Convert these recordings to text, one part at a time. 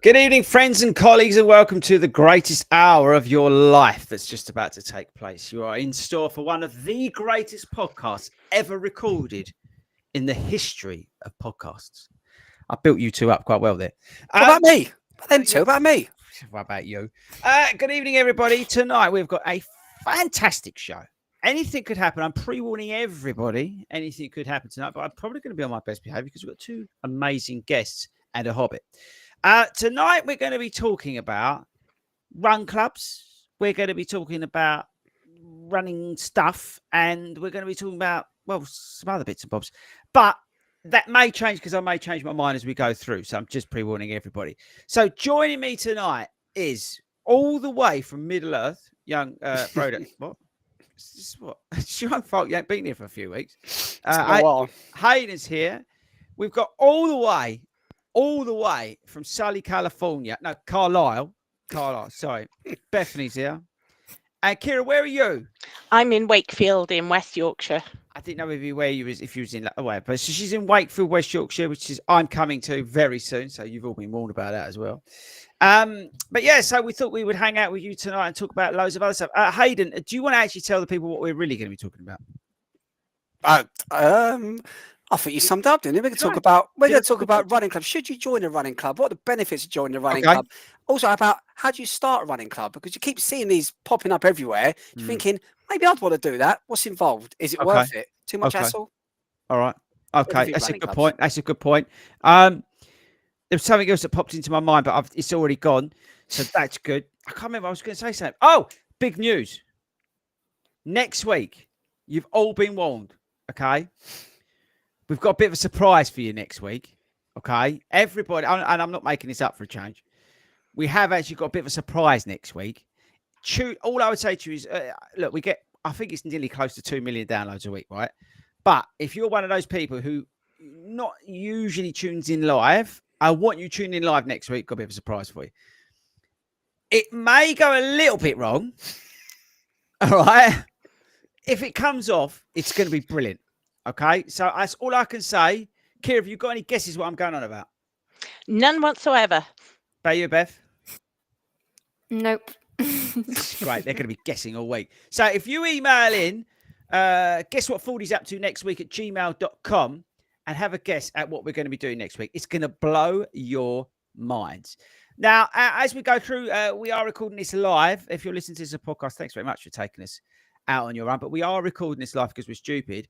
Good evening, friends and colleagues, and welcome to the greatest hour of your life that's just about to take place. You are in store for one of the greatest podcasts ever recorded in the history of podcasts. I built you two up quite well there. What about me? Them two, about me. What about you? Good evening, everybody. Tonight we've got a fantastic show. Anything could happen. I'm pre-warning everybody. Anything could happen tonight, but I'm probably going to be on my best behavior because we've got two amazing guests and a hobbit. Tonight, we're going to be talking about run clubs. We're going to be talking about running stuff. And we're going to be talking about, well, some other bits and bobs. But that may change because I may change my mind as we go through. So I'm just pre-warning everybody. So joining me tonight is all the way from Middle-earth, young Frodo. What? What? It's your own fault. You ain't been here for a few weeks. Hayden's here. We've got all the way from Sully, California. No, Carlisle, sorry. Bethany's here. And Kira, where are you? I'm in Wakefield in West Yorkshire. I didn't know if you was in away, but so she's in Wakefield, West Yorkshire, which is I'm coming to very soon. So you've all been warned about that as well. But yeah, so we thought we would hang out with you tonight and talk about loads of other stuff. Hayden, do you want to actually tell the people what we're really going to be talking about? I think you summed up, didn't you? We're going to talk about running clubs. Should you join a running club? What are the benefits of joining a running club? Also about how do you start a running club? Because you keep seeing these popping up everywhere. You're thinking, maybe I'd want to do that. What's involved? Is it worth it? Too much hassle? All right. Okay, that's a good point. That's a good point. There's something else that popped into my mind, but it's already gone. So that's good. I can't remember. I was going to say something. Oh, big news. Next week, you've all been warned. Okay. We've got a bit of a surprise for you next week. Okay. Everybody, and I'm not making this up for a change. We have actually got a bit of a surprise next week. All I would say to you is, look, I think it's nearly close to 2 million downloads a week, right? But if you're one of those people who not usually tunes in live, I want you tuning in live next week. Got a bit of a surprise for you. It may go a little bit wrong. All right. If it comes off, it's going to be brilliant. Okay. So that's all I can say. Kira, have you got any guesses what I'm going on about? None whatsoever. About you, Beth? Nope. Great. They're going to be guessing all week. So if you email in, guess what Fordy's up to next week at gmail.com and have a guess at what we're going to be doing next week. It's going to blow your minds. Now, as we go through, we are recording this live. If you're listening to this as a podcast, thanks very much for taking us out on your own. But we are recording this live because we're stupid.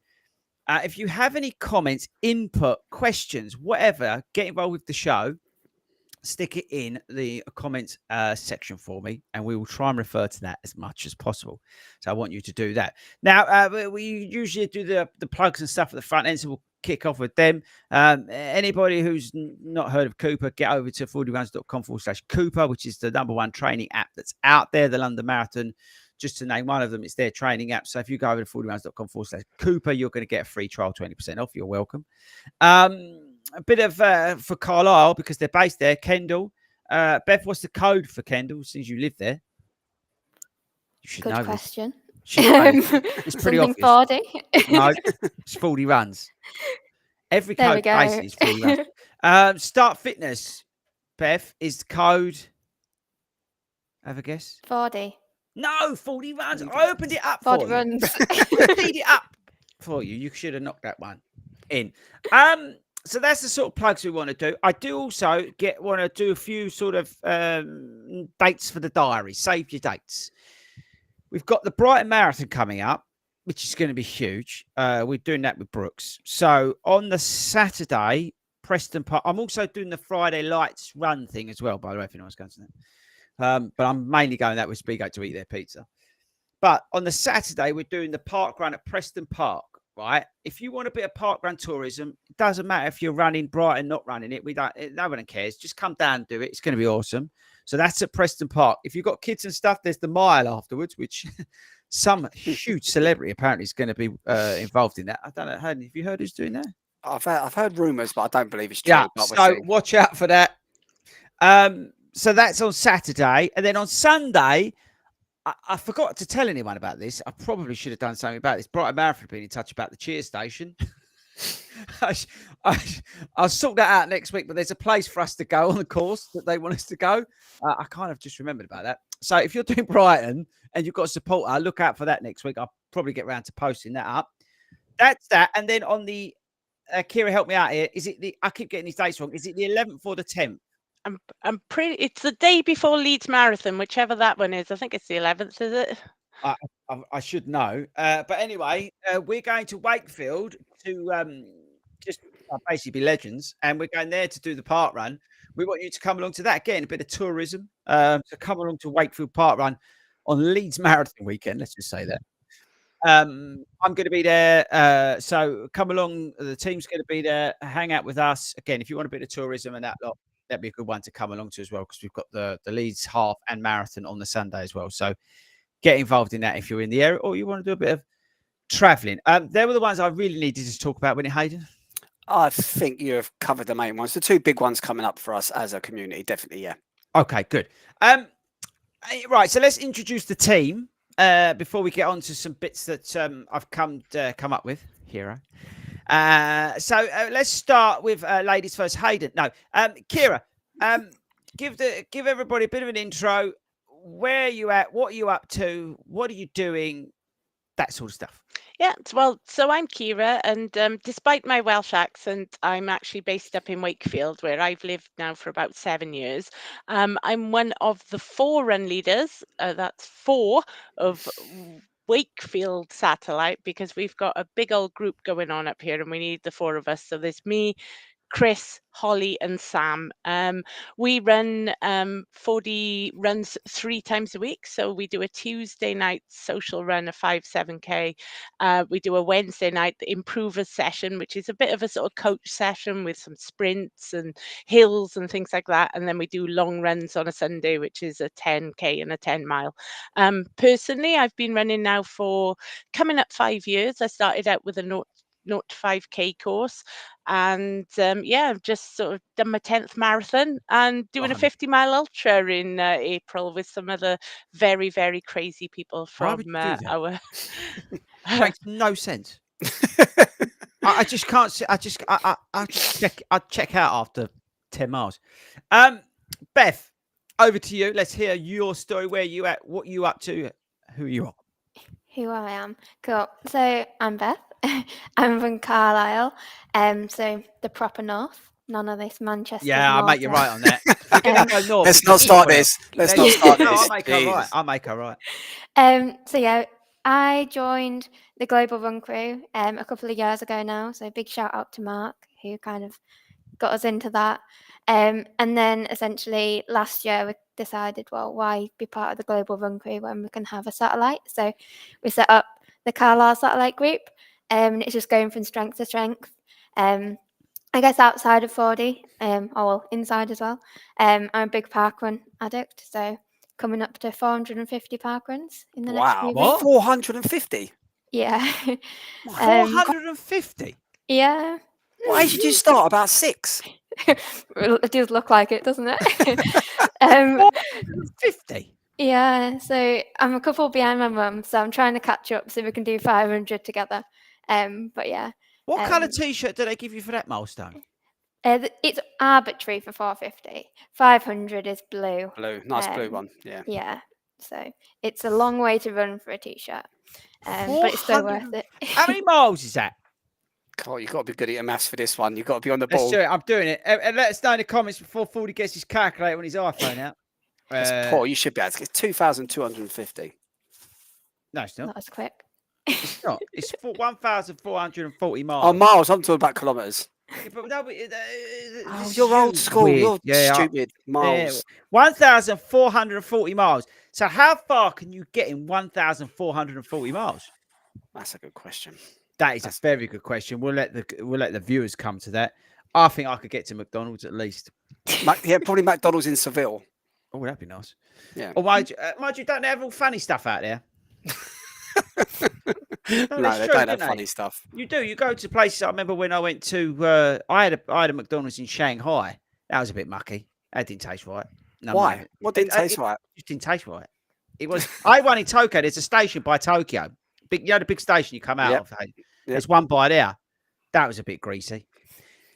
If you have any comments, input, questions, whatever, get involved with the show. Stick it in the comments section for me, and we will try and refer to that as much as possible. So I want you to do that. Now, we usually do the plugs and stuff at the front end, so we'll kick off with them. Anybody who's not heard of Cooper, get over to 40runs.com/Cooper, which is the #1 training app that's out there, the London Marathon. Just to name one of them, it's their training app. So if you go over to 40runs.com/Cooper, you're going to get a free trial, 20% off. You're welcome. A bit of for Carlisle, because they're based there. Kendall. Beth, what's the code for Kendall since you live there? You should know Good question. It's pretty obvious. Fordy. No, it's 40 runs. Every There code we go. basically is 40 runs. Start Fitness, Beth, is the code. Have a guess. 40. No, 40 runs. I opened it up 40 for you. runs. Feed it up for you. You should have knocked that one in. So that's the sort of plugs we want to do. I do also want to do a few sort of dates for the diary. Save your dates. We've got the Brighton Marathon coming up, which is going to be huge. We're doing that with Brooks. So on the Saturday, Preston Park. I'm also doing the Friday Lights Run thing as well, by the way, if anyone's going to that. But I'm mainly going that with Speedgate to eat their pizza. But on the Saturday, we're doing the park run at Preston Park, right? If you want a bit of park run tourism, it doesn't matter if you're running Brighton, not running it. No one cares. Just come down and do it. It's going to be awesome. So that's at Preston Park. If you've got kids and stuff, there's the mile afterwards, which some huge celebrity apparently is going to be involved in that. I don't know. Have you heard who's doing that? I've heard rumours, but I don't believe it's true. Yeah, so watch out for that. So that's on Saturday. And then on Sunday, I forgot to tell anyone about this. I probably should have done something about this. Brighton Marathon being in touch about the cheer station. I'll sort that out next week. But there's a place for us to go on the course that they want us to go. I kind of just remembered about that. So if you're doing Brighton and you've got a supporter, look out for that next week. I'll probably get around to posting that up. That's that. And then on the Kira, help me out here. Is it I keep getting these dates wrong. Is it the 11th or the 10th? I'm pretty. It's the day before Leeds Marathon, whichever that one is. I think it's the 11th, is it? I should know. But anyway, we're going to Wakefield to just basically be legends, and we're going there to do the park run. We want you to come along to that again, a bit of tourism. So come along to Wakefield Park Run on Leeds Marathon weekend. Let's just say that. I'm going to be there. So come along. The team's going to be there. Hang out with us again. If you want a bit of tourism and that lot, that'd be a good one to come along to as well, because we've got the Leeds half and marathon on the Sunday as well. So get involved in that if you're in the area or you want to do a bit of traveling. They were the ones I really needed to talk about, Winnie Hayden. I think you have covered the main ones. The two big ones coming up for us as a community, definitely, yeah. Okay, good. Right, so let's introduce the team before we get on to some bits that I've come up with, Hero. So let's start with ladies first. Hayden, no, Kira. Give everybody a bit of an intro. Where are you at? What are you up to? What are you doing? That sort of stuff. Yeah, well, so I'm Kira, and despite my Welsh accent, I'm actually based up in Wakefield, where I've lived now for about 7 years. I'm one of the 4 run leaders. That's 4 of Wakefield Satellite, because we've got a big old group going on up here, and we need the 4 of us. So there's me, Chris, Holly, and Sam. We run 40 runs 3 times a week. So we do a Tuesday night social run, a 5-7K. We do a Wednesday night improvers session, which is a bit of a sort of coach session with some sprints and hills and things like that. And then we do long runs on a Sunday, which is a 10K and a 10 mile. Personally, I've been running now for coming up 5 years. I started out with a 0 to 5K course, and I've just sort of done my 10th marathon and doing a 50-mile ultra in April with some other very, very crazy people from our Makes no sense. I just can't see. I'll check out after 10 miles. Beth, over to you. Let's hear your story. Where you at? What you up to? Who you are? Who I am. Cool. So I'm Beth. I'm from Carlisle. So the proper north. None of this Manchester. Yeah, I'll make you right on that. Let's not start this. Let's not start this. No, I'll make her right. So yeah, I joined the Global Run Crew a couple of years ago now. So big shout out to Mark, who kind of got us into that. And then essentially last year we decided, well, why be part of the Global Run Crew when we can have a satellite? So we set up the Carlisle Satellite Group. It's just going from strength to strength. I guess outside of 40, or inside as well. I'm a big parkrun addict, so coming up to 450 parkruns in the next few weeks. 450? Yeah. 450? Yeah. What age did you start? About 6? It does look like it, doesn't it? 450? Yeah, so I'm a couple behind my mum, so I'm trying to catch up so we can do 500 together. But yeah. What colour T-shirt do they give you for that milestone? It's arbitrary for 450. 500 is blue. Blue, nice blue one. Yeah. Yeah. So it's a long way to run for a T-shirt, but it's still worth it. How many miles is that? God, you've got to be good at your maths for this one. You've got to be on the Let's ball. do it. I'm doing it. And let us know in the comments before Fordy gets his calculator on his iPhone out. Paul, you should be able to get 2,250. No, it's not. Not as quick. It's not. It's 1,440 miles. Oh, miles. I'm talking about kilometres. Yeah, but no, You're old school. Weird. You're stupid. Miles. 1,440 miles. So how far can you get in 1,440 miles? That's a good question. That is a very good question. We'll let the viewers come to that. I think I could get to McDonald's at least. Yeah, probably McDonald's in Seville. Oh, that'd be nice. Yeah. Or mind you, don't they have all funny stuff out there? No, they don't have funny stuff. You do. You go to places. I remember when I went to, I had a McDonald's in Shanghai. That was a bit mucky. That didn't taste right. No, why? Mate. What didn't taste right? It just didn't taste right. It was. I won in Tokyo. There's a station by Tokyo. Big, the big station you come out of. Hey? There's one by there. That was a bit greasy.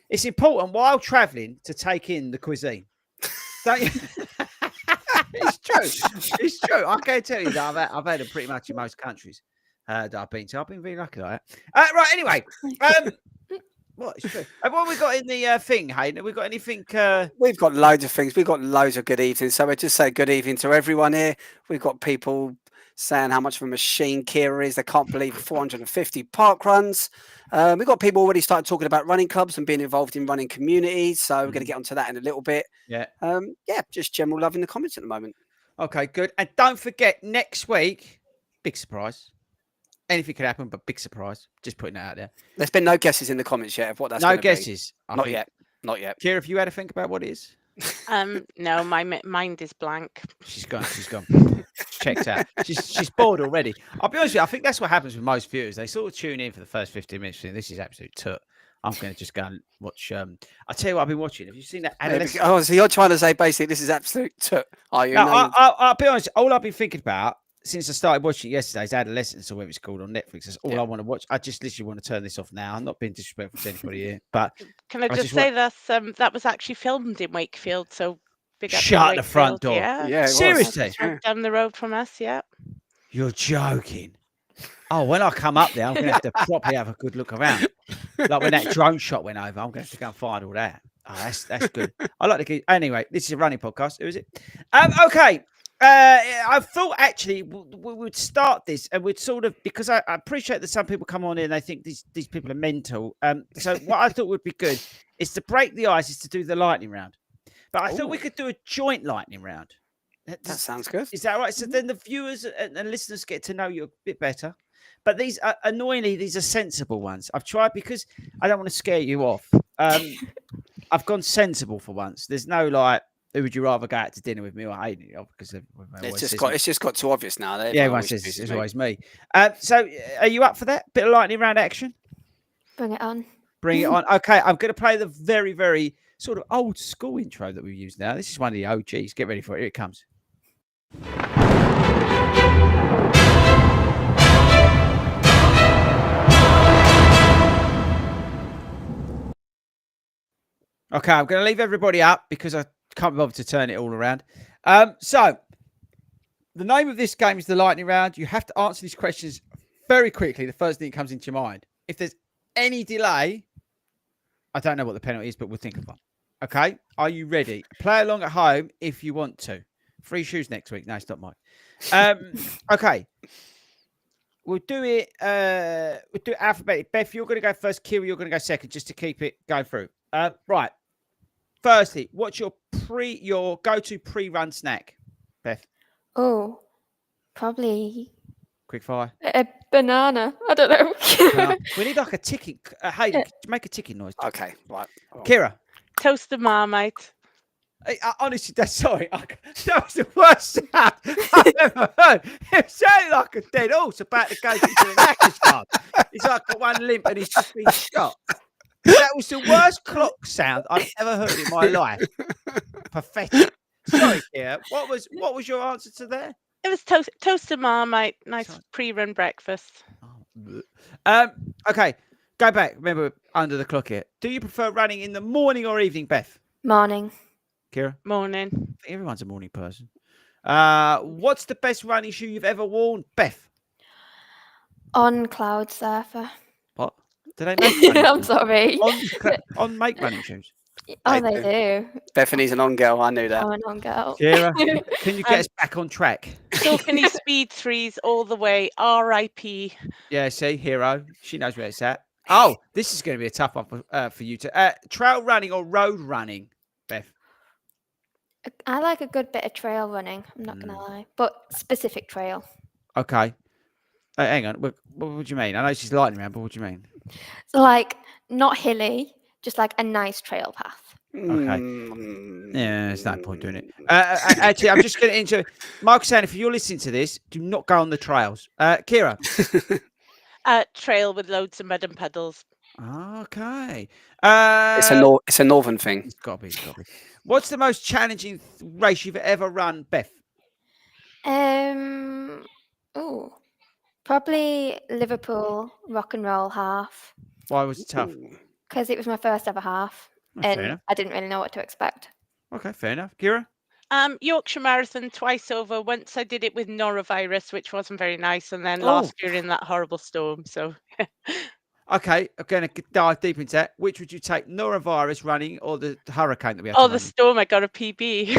It's important while traveling to take in the cuisine. Don't you? It's true. It's true. I can tell you that I've had them pretty much in most countries that I've been to. I've been very lucky like that. Right. Anyway, what? It's true. What have we got in the thing, Hayden? Have we got anything? We've got loads of things. We've got loads of good evenings. So I just say good evening to everyone here. We've got people saying how much of a machine Kira is. They can't believe 450 park runs. We've got people already started talking about running clubs and being involved in running communities. So we're going to get onto that in a little bit. Yeah. Just general love in the comments at the moment. Okay, good. And don't forget, next week, big surprise. Anything could happen, but big surprise. Just putting that out there. There's been no guesses in the comments yet of what that's No going to be. guesses. Not yet. Not yet. Kira, if you had to think about what it is. No, my mind is blank. She's gone. Checked out. She's bored already. I'll be honest with you, I think that's what happens with most viewers. They sort of tune in for the first 15 minutes and this is absolute tut. I'm going to just go and watch. I'll tell you what I've been watching. Have you seen that? Oh, so you're trying to say basically this is absolute tut, are you? No, I'll be honest. All I've been thinking about since I started watching it yesterday is Adolescence or whatever it's called on Netflix. That's all I want to watch. I just literally want to turn this off now. I'm not being disrespectful to anybody here, but can I just say that was actually filmed in Wakefield, so big up to shut the front Wakefield, door. Yeah, Seriously, down the road from us. Yeah, you're joking. Oh, when I come up there, I'm going to have to properly have a good look around. Like when that drone shot went over, I'm going to have to go and find all that. Oh, that's good. I like to keep. Anyway, this is a running podcast. Who is it? Okay. I thought actually we would start this and we'd sort of, because I appreciate that some people come on in and they think these people are mental. So what I thought would be good is to break the ice, is to do the lightning round. But I thought we could do a joint lightning round. That sounds good. Is that right? So then the viewers and listeners get to know you a bit better. But these are, annoyingly, these are sensible ones. I've tried because I don't want to scare you off. I've gone sensible for once. There's no like, who would you rather go out to dinner with me or Hayden? Because it's just got too obvious now. Everyone says it's always me. So are you up for that? Bit of lightning round action? Bring it on. Bring it on. Okay, I'm going to play the very, very sort of old school intro that we use now. This is one of the OGs. Get ready for it. Here it comes. Okay, I'm going to leave everybody up because I can't be bothered to turn it all around. So, the name of this game is the lightning round. You have to answer these questions very quickly. The first thing that comes into your mind. If there's any delay, I don't know what the penalty is, but we'll think of one. Okay, are you ready? Play along at home if you want to. Free shoes next week. No, stop, Mike. Okay. We'll do it alphabetically. Beth, you're going to go first. Kira, you're going to go second, just to keep it going through. Right. Firstly, what's your go-to pre-run snack, Beth? Oh, probably Quick fire. a banana. I don't know. We need like a ticking. Hayden, make a ticking noise. Okay, right. Kira. Toasted Marmite. Honestly, sorry. That was the worst sound I've ever heard. It sounded like a dead horse about to go into the knackers club. He's like got one limp and he's just been shot. That was the worst clock sound I've ever heard in my life. Pathetic. Sorry, Kira. What was your answer to that? It was toasted Marmite. Nice pre-run breakfast. Okay. Go back. Remember, under the clock here. Do you prefer running in the morning or evening, Beth? Morning. Kira? Morning. I think everyone's a morning person. What's the best running shoe you've ever worn, Beth? On Cloud Surfer. What? Do they make running I'm shoes? sorry. On make running shoes? Oh, they do. Bethany's an on girl. I knew that. I'm an on girl. Kira, can you get us back on track? Saucony Speed 3s all the way. R.I.P. Yeah, see, hero. She knows where it's at. Oh, this is going to be a tough one for you to. Trail running or road running, Beth? I like a good bit of trail running. I'm not going to lie. But specific trail. Okay. Hang on. What would you mean? I know she's lightning round, but what do you mean? So like not hilly, just like a nice trail path. Okay. Yeah, there's no point doing it. Actually, I'm just going to Mark saying, if you're listening to this, do not go on the trails. Kira. Trail with loads of mud and puddles. Okay. It's a northern thing. It's got to be. What's the most challenging race you've ever run, Beth? Probably Liverpool rock and roll half. Why was it tough? Because it was my first ever half, Fair and enough. I didn't really know what to expect. Okay, fair enough. Kira? Yorkshire Marathon twice over. Once I did it with norovirus, which wasn't very nice, and then Oh. last year in that horrible storm. So Okay, I'm going to dive deep into that. Which would you take, norovirus running or the hurricane that we had to oh, run the in? storm! I got a PB.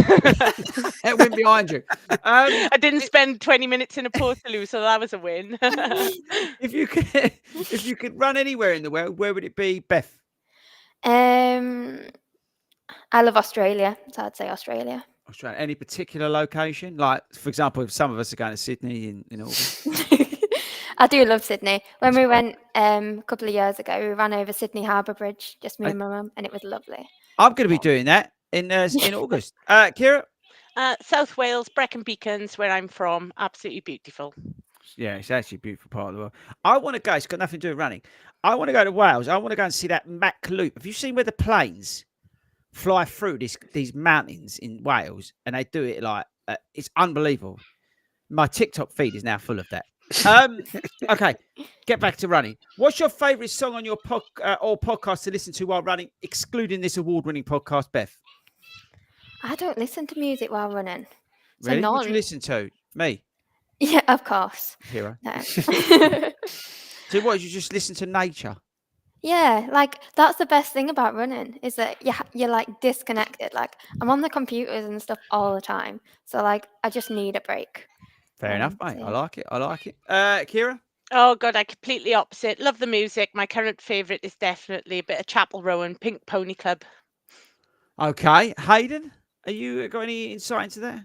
It went behind you. I didn't spend 20 minutes in a Portaloo, so that was a win. If you could run anywhere in the world, where would it be, Beth? I love Australia, so I'd say Australia. Australia. Any particular location? Like, for example, if some of us are going to Sydney in August. I do love Sydney. When we went a couple of years ago, we ran over Sydney Harbour Bridge, just me and my mum, and it was lovely. I'm going to be doing that in August. Kira? South Wales, Brecon Beacons, where I'm from, absolutely beautiful. Yeah, it's actually a beautiful part of the world. I want to go. It's got nothing to do with running. I want to go to Wales. I want to go and see that Mac Loop. Have you seen where the planes fly through these mountains in Wales? And they do it like it's unbelievable. My TikTok feed is now full of that. Okay, get back to running. What's your favourite song on your podcast to listen to while running, excluding this award-winning podcast, Beth? I don't listen to music while running. So Really? What do none. you listen to? Me? Yeah, of course. Hero. No. So what, you just listen to nature? Yeah, like that's the best thing about running is that you're like disconnected. Like I'm on the computers and stuff all the time, so like I just need a break. Fair enough, mate. So I like it. I like it. Kira? Oh God, I completely opposite. Love the music. My current favourite is definitely a bit of Chapel Row and Pink Pony Club. Okay. Hayden, are you got any insight into that?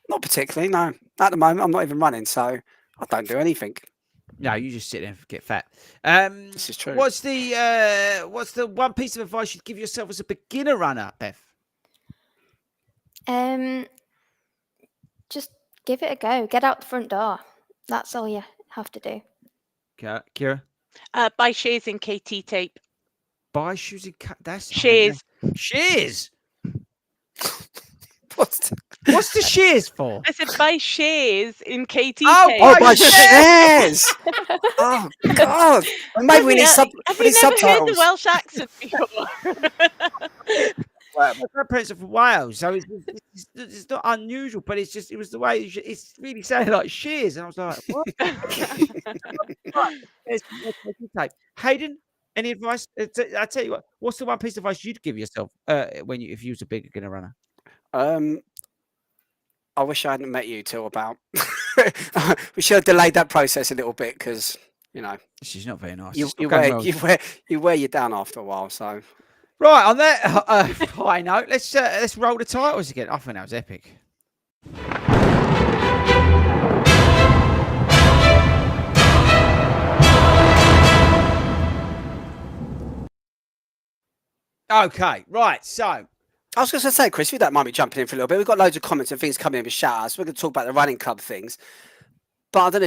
Not particularly. No, at the moment I'm not even running, so I don't do anything. No, you just sit there and get fat. This is true. What's the one piece of advice you'd give yourself as a beginner runner, Beth? just give it a go. Get out the front door. That's all you have to do. Kira? Buy shares in KT tape. Buy shoes in that's Shares. Shears. What's the shears for? I said buy shares in KT Oh, tape. Oh, my shares! Oh God! Maybe we need Have you never subtitles. heard the Welsh accent before? Well, my grandparents are from Wales, so it's not unusual, but it was the way it's really sounded like shears, and I was like, what? Right. Hayden, any advice? I tell you what, what's the one piece of advice you'd give yourself if you was a beginner runner? I wish I hadn't met you till about. We should have delayed that process a little bit because She's not very nice. you wear you down after a while. So right on that high note, let's roll the titles again. I think that was epic. Okay, right. So I was going to say, Chris, if you don't mind me jumping in for a little bit, we've got loads of comments and things coming in with shout outs. We're going to talk about the running club things. But I don't know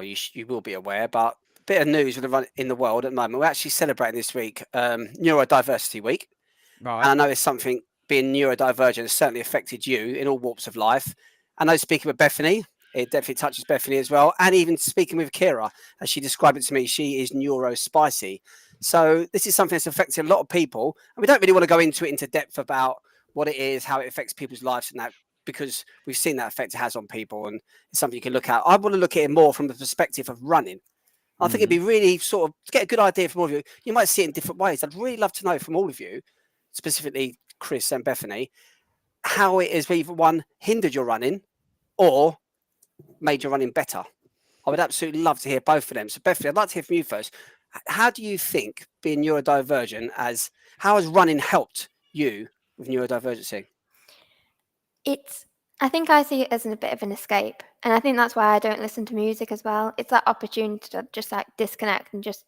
if you will be aware, but a bit of news with the run in the world at the moment. We're actually celebrating this week Neurodiversity Week. right. And I know it's something being neurodivergent has certainly affected you in all walks of life. I know speaking with Bethany, it definitely touches Bethany as well. And even speaking with Kira, as she described it to me, she is neurospicy. So this is something that's affected a lot of people. And we don't really want to go into depth about what it is, how it affects people's lives and that, because we've seen that effect it has on people. And it's something you can look at. I want to look at it more from the perspective of running. I think it'd be really sort of to get a good idea from all of you. You might see it in different ways. I'd really love to know from all of you, specifically Chris and Bethany, how it has either one hindered your running or made your running better. I would absolutely love to hear both of them. So Bethany, I'd like to hear from you first. How do you think being neurodivergent how has running helped you with neurodivergency? I think I see it as a bit of an escape, and I think that's why I don't listen to music as well. It's that opportunity to just like disconnect and just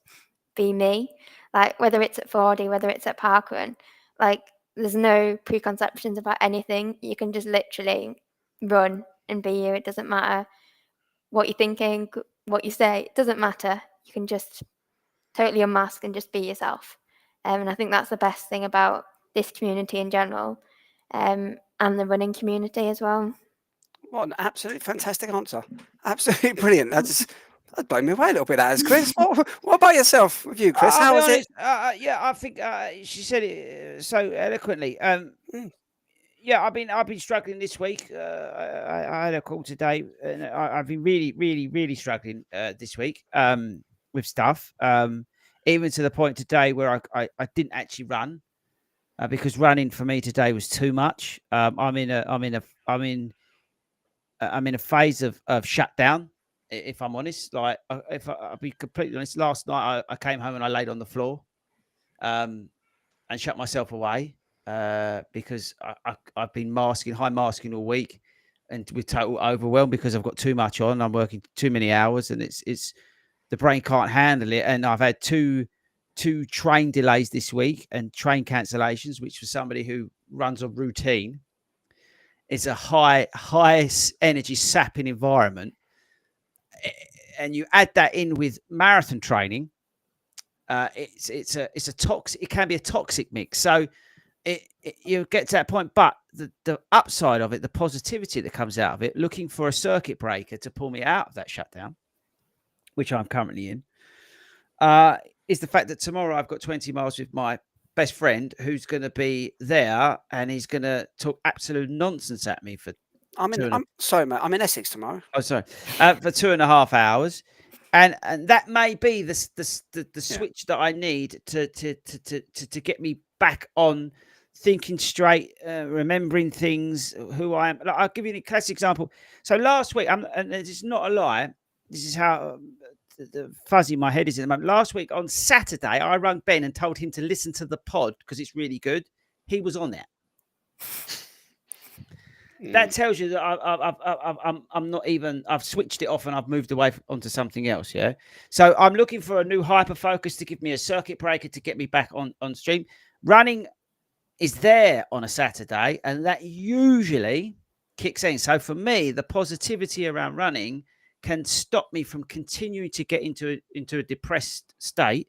be me, like whether it's at 40, whether it's at parkrun, like there's no preconceptions about anything. You can just literally run and be you. It doesn't matter what you're thinking, what you say, it doesn't matter. You can just totally unmask and just be yourself. And I think that's the best thing about this community in general, and the running community as well. What an absolutely fantastic answer. Absolutely brilliant. That blew me away a little bit, that is, Chris. What about yourself with you, Chris? I'll How be was it? honest. Yeah, I think she said it so eloquently. Mm. Yeah, I've been struggling this week. I had a call today, and I've been really struggling this week with stuff. Even to the point today where I didn't actually run because running for me today was too much. I'm in a phase of shutdown. If I'm honest, like if I'll be completely honest, last night I came home and I laid on the floor, and shut myself away because I've been high masking all week, and with total overwhelm because I've got too much on. I'm working too many hours, and it's the brain can't handle it. And I've had two train delays this week and train cancellations, which for somebody who runs on routine, it's a high energy sapping environment. And you add that in with marathon training, it's a toxic. It can be a toxic mix. So you get to that point, but the upside of it, the positivity that comes out of it, looking for a circuit breaker to pull me out of that shutdown, which I'm currently in, is the fact that tomorrow I've got 20 miles with my best friend who's going to be there, and he's going to talk absolute nonsense at me for. I'm sorry, mate. I'm in Essex tomorrow. Oh, sorry, for 2.5 hours. And that may be the switch that I need to get me back on thinking straight, remembering things, who I am. Like, I'll give you a classic example. So last week, and it's not a lie, this is how the fuzzy my head is at the moment. Last week on Saturday, I rang Ben and told him to listen to the pod because it's really good. He was on it. That tells you that I'm not even. I've switched it off and I've moved away onto something else. Yeah. So I'm looking for a new hyper focus to give me a circuit breaker to get me back on stream. Running is there on a Saturday, and that usually kicks in. So for me, the positivity around running can stop me from continuing to get into a depressed state.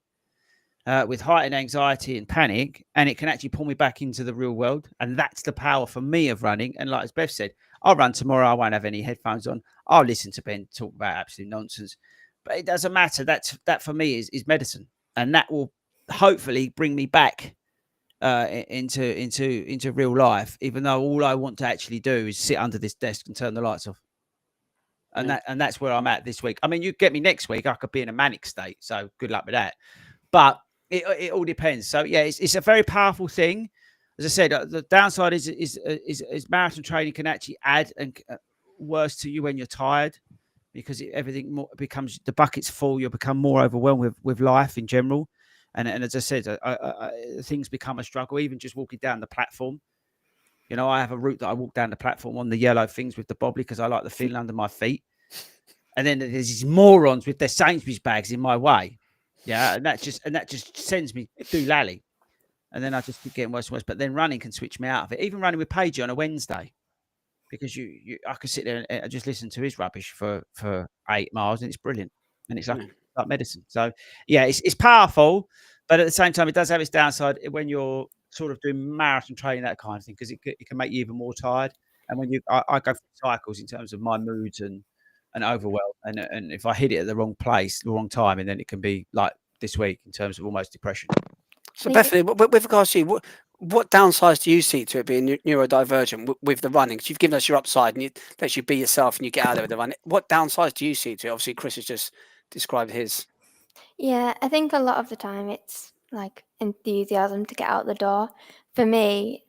With heightened anxiety and panic, and it can actually pull me back into the real world. And that's the power for me of running. And like as Beth said, I'll run tomorrow. I won't have any headphones on. I'll listen to Ben talk about absolute nonsense. But it doesn't matter. That for me is medicine. And that will hopefully bring me back into real life, even though all I want to actually do is sit under this desk and turn the lights off. And that's where I'm at this week. I mean, you get me next week, I could be in a manic state. So good luck with that. But it all depends. So yeah, it's a very powerful thing. As I said, the downside is marathon training can actually add and worse to you when you're tired, because everything more becomes, the bucket's full. You become more overwhelmed with life in general, and as I said, things become a struggle. Even just walking down the platform, you know, I have a route that I walk down the platform on the yellow things with the bobbly because I like the feeling under my feet. And then there's these morons with their Sainsbury's bags in my way. Yeah, and that just sends me doolally, and then I just keep getting worse and worse. But then running can switch me out of it. Even running with Paige on a Wednesday, because I could sit there and just listen to his rubbish for 8 miles, and it's brilliant, and it's like medicine. So yeah, it's powerful, but at the same time, it does have its downside when you're sort of doing marathon training, that kind of thing, because it can make you even more tired. And when I go through cycles in terms of my moods and overwhelm, and if I hit it at the wrong place, the wrong time, and then it can be like this week in terms of almost depression. So Bethany, with regards to you, what downsides do you see to it being neurodivergent with the running? Because you've given us your upside and you let you be yourself and you get out there with the run. What downsides do you see to it? Obviously, Chris has just described his. Yeah, I think a lot of the time it's like enthusiasm to get out the door. For me,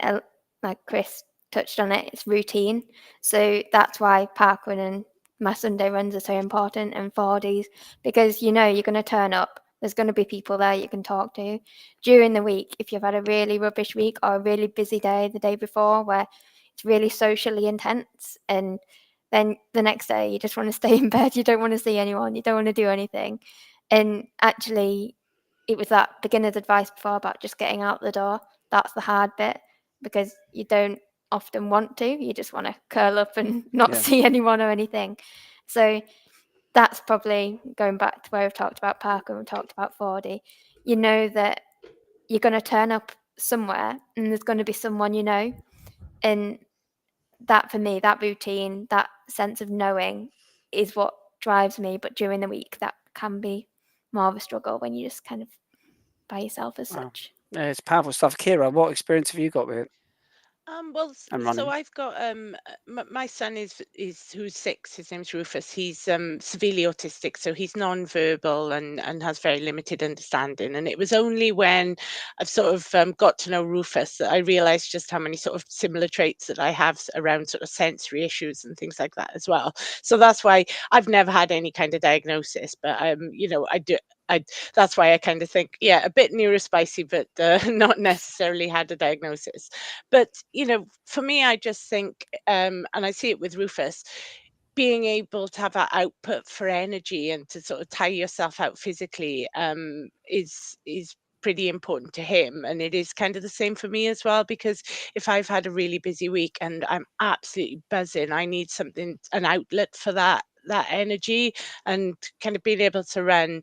like Chris touched on it, it's routine. So that's why parkrun and my Sunday runs are so important, and 4Ds, because you know you're going to turn up. There's going to be people there you can talk to. During the week, if you've had a really rubbish week or a really busy day the day before where it's really socially intense, and then the next day you just want to stay in bed, you don't want to see anyone, you don't want to do anything. And actually, it was that beginner's advice before about just getting out the door. That's the hard bit, because you don't often want to. You just want to curl up and not see anyone or anything. So that's probably going back to where we've talked about parkour and talked about 4D. You know that you're going to turn up somewhere and there's going to be someone you know. And that, for me, that routine, that sense of knowing is what drives me, but during the week that can be more of a struggle when you're just kind of by yourself as such. Yeah, it's powerful stuff. Kira, what experience have you got with it Well, and so running? I've got my son is who's 6. His name's Rufus. He's severely autistic, so he's non-verbal and has very limited understanding. And it was only when I've sort of got to know Rufus that I realised just how many sort of similar traits that I have around sort of sensory issues and things like that as well. So that's why I've never had any kind of diagnosis, but you know, that's why I kind of think, yeah, a bit neurospicy, but not necessarily had a diagnosis. But, you know, for me, I just think, and I see it with Rufus, being able to have that output for energy and to sort of tire yourself out physically is pretty important to him. And it is kind of the same for me as well, because if I've had a really busy week and I'm absolutely buzzing, I need something, an outlet for that energy, and kind of being able to run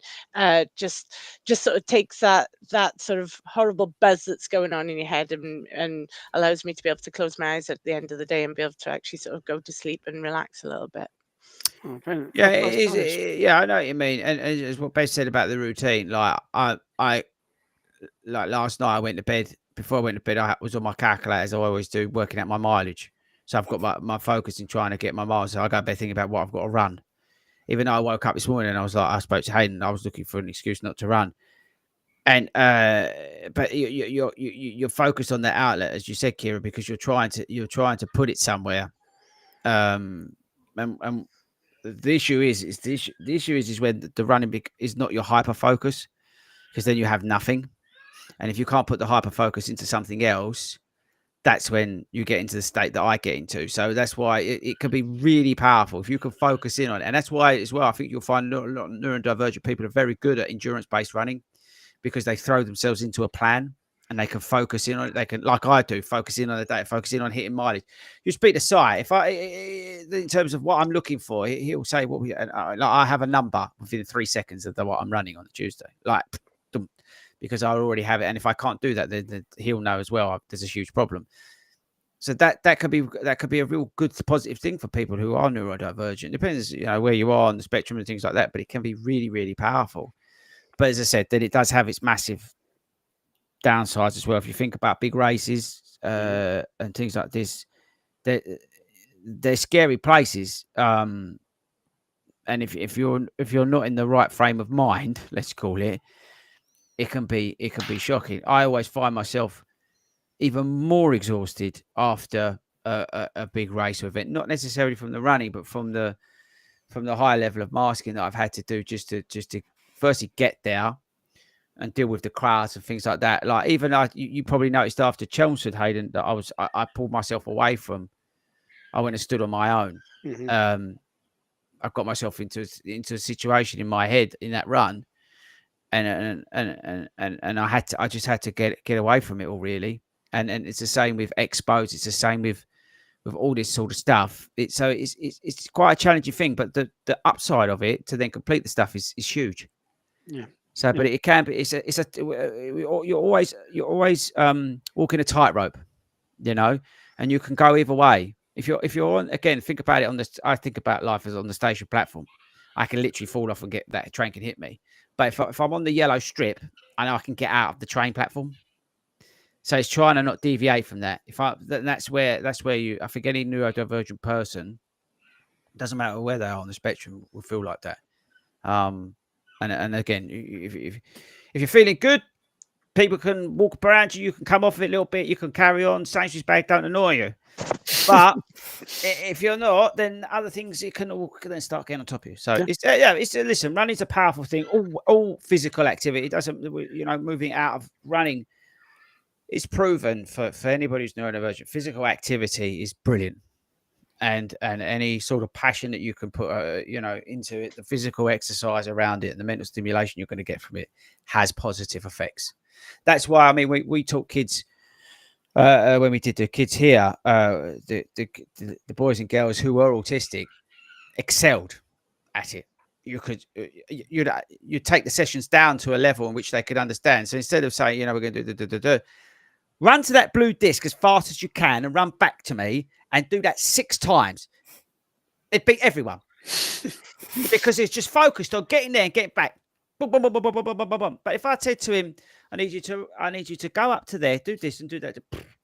just sort of takes that sort of horrible buzz that's going on in your head and allows me to be able to close my eyes at the end of the day and be able to actually sort of go to sleep and relax a little bit. Oh, brilliant. Yeah, Well, it is. nice. Yeah, I know what you mean. And as what Beth said about the routine, like I like last night I went to bed. Before I went to bed, I was on my calculator, as I always do, working out my mileage. So I've got my focus in trying to get my miles. So I go to bed thinking about what I've got to run. Even though I woke up this morning and I was like, I spoke to Hayden, I was looking for an excuse not to run. And but you're focused on that outlet, as you said, Kira, because you're trying to put it somewhere. And the issue is when the running is not your hyper focus, because then you have nothing. And if you can't put the hyper focus into something else, that's when you get into the state that I get into. So that's why it can be really powerful if you can focus in on it. And that's why as well, I think you'll find a lot of neurodivergent people are very good at endurance-based running, because they throw themselves into a plan and they can focus in on it. They can, like I do, focus in on the day, focus in on hitting mileage. You speak to Si, in terms of what I'm looking for, he'll say, I have a number within 3 seconds of what I'm running on a Tuesday. Like, because I already have it, and if I can't do that, then he'll know as well. There's a huge problem. So that could be a real good positive thing for people who are neurodivergent. Depends, where you are on the spectrum and things like that, but it can be really, really powerful. But as I said, that it does have its massive downsides as well. If you think about big races and things like this, they're scary places. And if you're not in the right frame of mind, let's call it, it can be shocking. I always find myself even more exhausted after a big race or event, not necessarily from the running, but from the high level of masking that I've had to do just to firstly get there and deal with the crowds and things like that. Like even you probably noticed after Chelmsford, Hayden, that I pulled myself away from. I went and stood on my own. Mm-hmm. I got myself into a situation in my head in that run. And I just had to get away from it all, really. And it's the same with expos. It's the same with all this sort of stuff. It's quite a challenging thing, but the upside of it to then complete the stuff is huge. Yeah. So, but it can be. You're always walking a tightrope, and you can go either way. If you're on, again, think about it I think about life as on the station platform. I can literally fall off and get that train can hit me. But if I'm on the yellow strip, I know I can get out of the train platform. So it's trying to not deviate from that. That's where I think any neurodivergent person, doesn't matter where they are on the spectrum, will feel like that. And again, if you're feeling good, people can walk around you. You can come off it a little bit. You can carry on. Sainsbury's bag don't annoy you. But if you're not, then other things it can all then start getting on top of you. So listen, running's a powerful thing. All physical activity doesn't, moving out of running. It's proven for anybody who's neurodivergent. Physical activity is brilliant, and any sort of passion that you can put, into it, the physical exercise around it, and the mental stimulation you're going to get from it has positive effects. That's why, I mean, we taught kids. When we did the kids here, the boys and girls who were autistic excelled at it. You'd take the sessions down to a level in which they could understand. So instead of saying, we're going to do, run to that blue disc as fast as you can and run back to me and do that 6 times. It beat everyone. because it's just focused on getting there and getting back. Boom, boom, boom, boom, boom, boom, boom, boom, boom. But if I said to him, I need you to go up to there, do this and do that.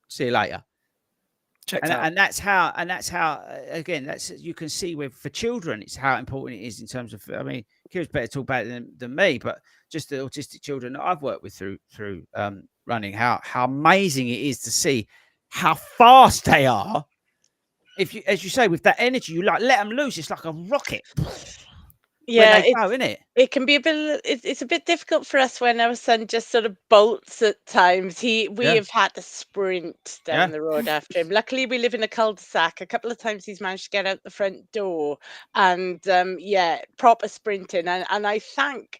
See you later. And that's how again, that's, you can see with for children, it's how important it is in terms of, I mean, Kira's better to talk about it than me, but just the autistic children that I've worked with through running, how amazing it is to see how fast they are. If you, as you say, with that energy, you like let them loose, it's like a rocket. Yeah, when they go, isn't it? It can be a bit. It's a bit difficult for us when our son just sort of bolts at times. We have had to sprint down the road after him. Luckily, we live in a cul-de-sac. A couple of times he's managed to get out the front door, and proper sprinting. And I thank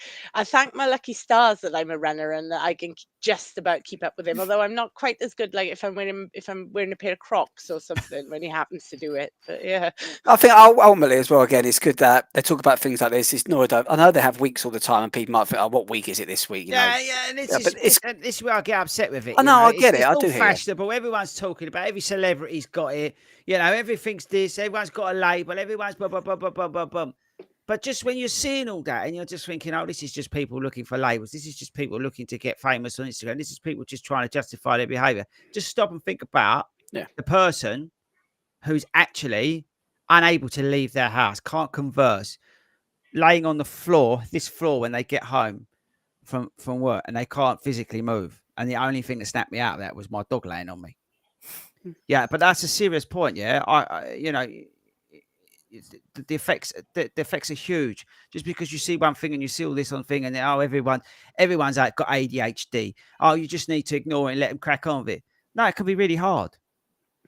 my lucky stars that I'm a runner and that I can just about keep up with him. Although I'm not quite as good, like if I'm wearing a pair of Crocs or something when he happens to do it. But yeah, I think ultimately as well, again, it's good that they talk about things like this. It's neurodiverse. I know they have weeks all the time, and people might think, "Oh, what week is it this week?" You know? And this is where I get upset with it. I know, I get it. I do hear fashionable. Everyone's talking about. Every celebrity's got it. You know, everything's this. Everyone's got a label. Everyone's blah blah blah blah blah blah blah. But just when you're seeing all that and you're just thinking, oh, this is just people looking for labels. This is just people looking to get famous on Instagram. This is people just trying to justify their behavior. Just stop and think about the person who's actually unable to leave their house, can't converse, laying on the floor, this floor, when they get home from work and they can't physically move. And the only thing that snapped me out of that was my dog laying on me. Yeah, but that's a serious point. Yeah, I you know, the effects are huge. Just because you see one thing and you see all this on thing, and then, everyone's got ADHD. Oh, you just need to ignore it and let them crack on with it. No, it can be really hard.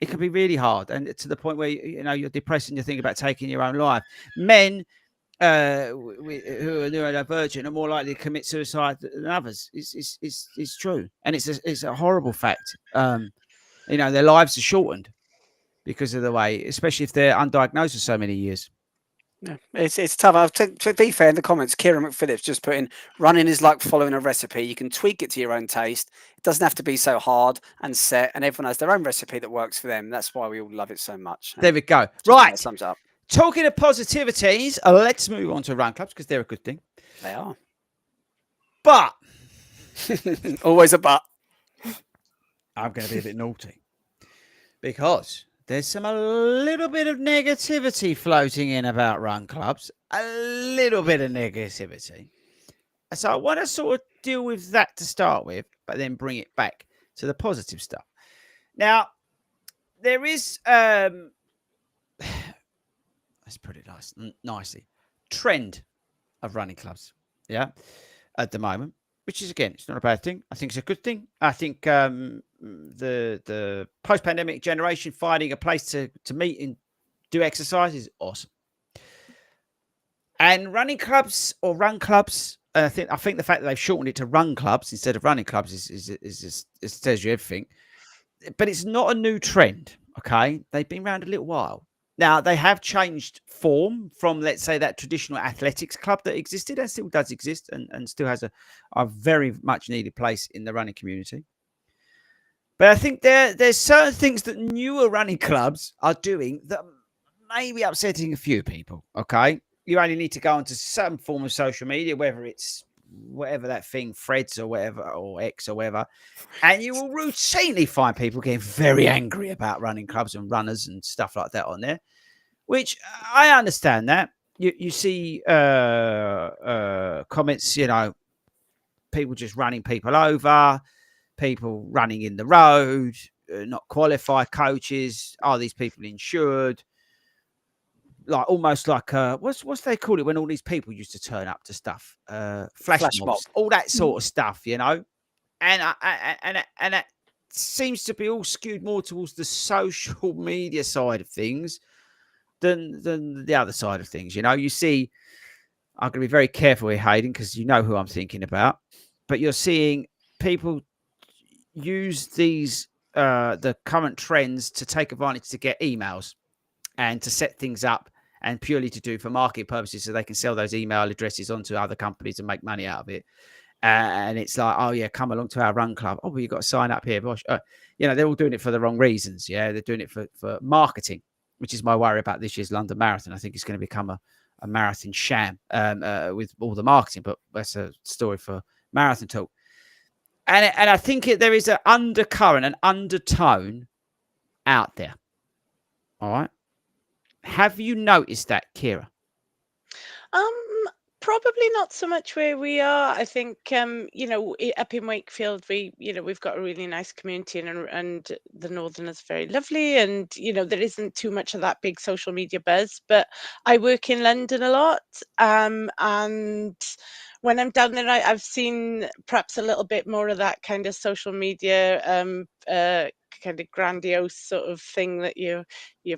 It can be really hard, and to the point where you're depressed and you think about taking your own life. Men who are neurodivergent are more likely to commit suicide than others. It's true, and it's a horrible fact. Their lives are shortened because of the way, especially if they're undiagnosed for so many years. Yeah, it's tough. To be fair, in the comments, Kieran McPhillips just put in, running is like following a recipe. You can tweak it to your own taste. It doesn't have to be so hard and set, and everyone has their own recipe that works for them. That's why we all love it so much. There we go. Right. Sums up. Talking of positivities, let's move on to run clubs because they're a good thing. They are. But. Always a but. I'm going to be a bit naughty because there's a little bit of negativity floating in about run clubs. A little bit of negativity. So I want to sort of deal with that to start with, but then bring it back to the positive stuff. Now, there is, let's put it nicely, trend of running clubs, at the moment, which is, again, it's not a bad thing. I think it's a good thing. I think the post-pandemic generation finding a place to meet and do exercise is awesome. And running clubs or run clubs, I think the fact that they've shortened it to run clubs instead of running clubs is tells you everything. But it's not a new trend, okay? They've been around a little while. Now, they have changed form from, let's say, that traditional athletics club that existed and still does exist and still has a very much needed place in the running community. But I think there's certain things that newer running clubs are doing that may be upsetting a few people, okay? You only need to go onto some form of social media, whether it's whatever that thing, Threads or whatever, or X or whatever, and you will routinely find people getting very angry about running clubs and runners and stuff like that on there, which I understand that. You see comments, people just running people over, people running in the road, not qualified coaches. Are these people insured? Like almost like what's they call it when all these people used to turn up to stuff, flash mobs, all that sort of stuff, and that seems to be all skewed more towards the social media side of things than the other side of things. You see, I'm going to be very careful here, Hayden, because you know who I'm thinking about, but you're seeing people use these the current trends to take advantage to get emails and to set things up and purely to do for market purposes so they can sell those email addresses onto other companies and make money out of it. And it's like, oh, yeah, come along to our run club. Oh, well, you've got to sign up here. They're all doing it for the wrong reasons. Yeah, they're doing it for marketing, which is my worry about this year's London Marathon. I think it's going to become a marathon sham with all the marketing, but that's a story for Marathon Talk. And I think there is an undercurrent, an undertone out there. All right. Have you noticed that, Kira? Probably not so much where we are. I think up in Wakefield, we've got a really nice community, and the Northerners are very lovely, and there isn't too much of that big social media buzz. But I work in London a lot, and when I'm down there, I've seen perhaps a little bit more of that kind of social media kind of grandiose sort of thing that you're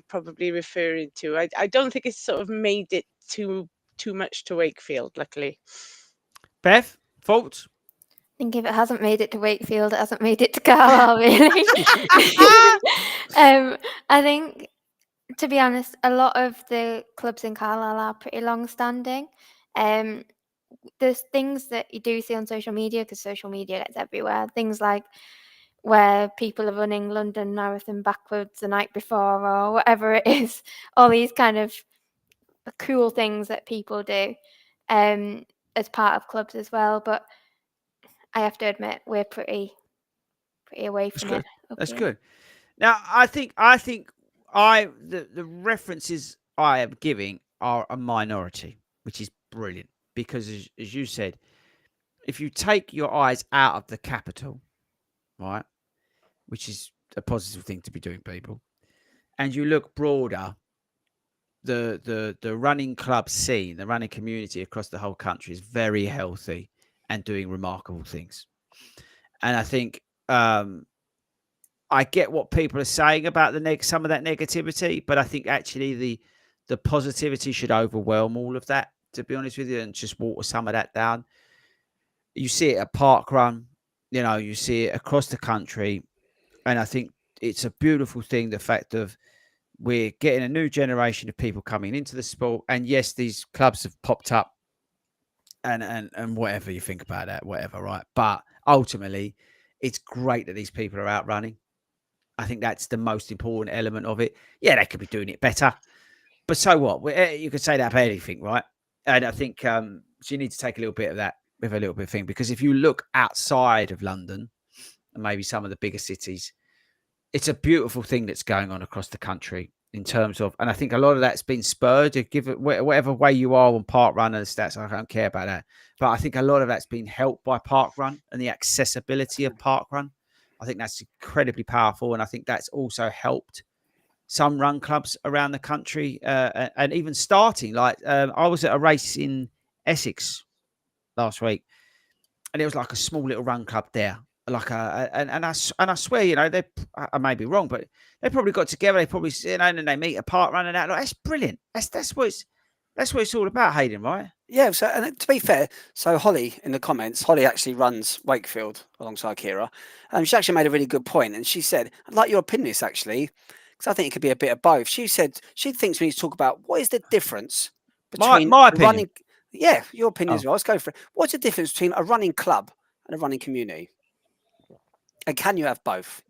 probably referring to. I don't think it's sort of made it too much to Wakefield, luckily. Beth, thoughts? I think if it hasn't made it to Wakefield, it hasn't made it to Carlisle, really. I think, to be honest, a lot of the clubs in Carlisle are pretty long-standing. There's things that you do see on social media, because social media gets everywhere. Things like where people are running London Marathon backwards the night before, or whatever it is. All these kind of cool things that people do as part of clubs as well. But I have to admit, we're pretty away from it. That's good. Now, I think the references I am giving are a minority, which is brilliant, because as you said, if you take your eyes out of the capital, right, which is a positive thing to be doing, people, and you look broader, the running club scene, the running community across the whole country is very healthy and doing remarkable things. And I think I get what people are saying about some of that negativity, but I think actually the positivity should overwhelm all of that, to be honest with you, and just water some of that down. You see it at Parkrun, you see it across the country, and I think it's a beautiful thing, the fact of we're getting a new generation of people coming into the sport. And yes, these clubs have popped up and whatever you think about that, whatever, right? But ultimately, it's great that these people are out running. I think that's the most important element of it. Yeah, they could be doing it better, but so what? You could say that about anything, right? And I think so you need to take a little bit of that with a little bit of thing, because if you look outside of London and maybe some of the bigger cities, it's a beautiful thing that's going on across the country in terms of, and I think a lot of that's been spurred. You give it whatever way you are on Parkrun and the stats, I don't care about that. But I think a lot of that's been helped by Parkrun and the accessibility of Parkrun. I think that's incredibly powerful, and I think that's also helped some run clubs around the country, and even starting. Like I was at a race in Essex last week, and it was like a small little run club there. Like and I swear, they, I may be wrong, but they probably got together. They probably and they meet a Parkrun and that. Like, that's brilliant. That's what it's all about, Hayden, right? Yeah. So, and to be fair, so Holly in the comments, Holly actually runs Wakefield alongside Kira. She actually made a really good point, and she said, "I'd like your opinion on this, actually, because I think it could be a bit of both." She said she thinks we need to talk about what is the difference between my opinion. running. Yeah, your opinion as well. Let's go for it. What's the difference between a running club and a running community? And can you have both?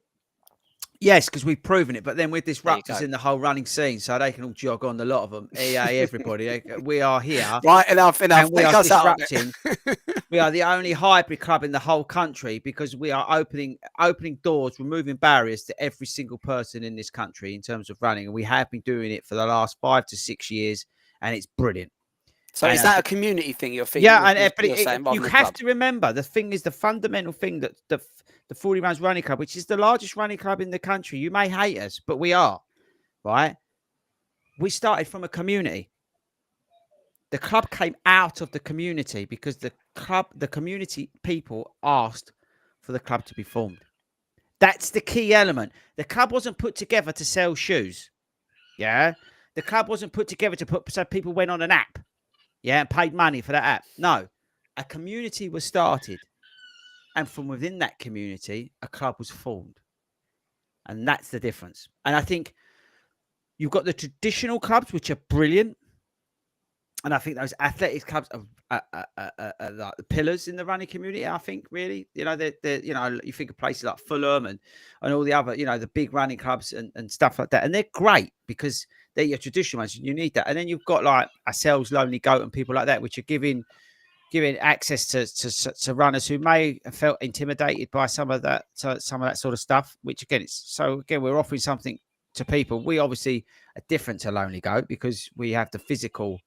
Yes, because we've proven it. But then with disruptors in the whole running scene, so they can all jog on, a lot of them. EA, everybody. We are here. Right, enough. And we are disrupting. We are the only hybrid club in the whole country, because we are opening doors, removing barriers to every single person in this country in terms of running. And we have been doing it for the last 5 to 6 years, and it's brilliant. So is that a community thing you're thinking? Yeah, but you have to remember, the thing is, the fundamental thing that the 40 Rounds Running Club, which is the largest running club in the country, you may hate us, but we are, right? We started from a community. The club came out of the community because the community people asked for the club to be formed. That's the key element. The club wasn't put together to sell shoes. Yeah. The club wasn't put together so people went on an app. Yeah. And paid money for that app. No. A community was started. And from within that community, a club was formed. And that's the difference. And I think you've got the traditional clubs, which are brilliant. And I think those athletics clubs are like the pillars in the running community. I think really, they're you think of places like Fulham and all the other, the big running clubs and stuff like that. And they're great because they're your traditional ones. You need that. And then you've got like ourselves, Lonely Goat, and people like that, which are giving access to runners who may have felt intimidated by some of that sort of stuff. Which again, we're offering something to people. We obviously are different to Lonely Goat because we have the physical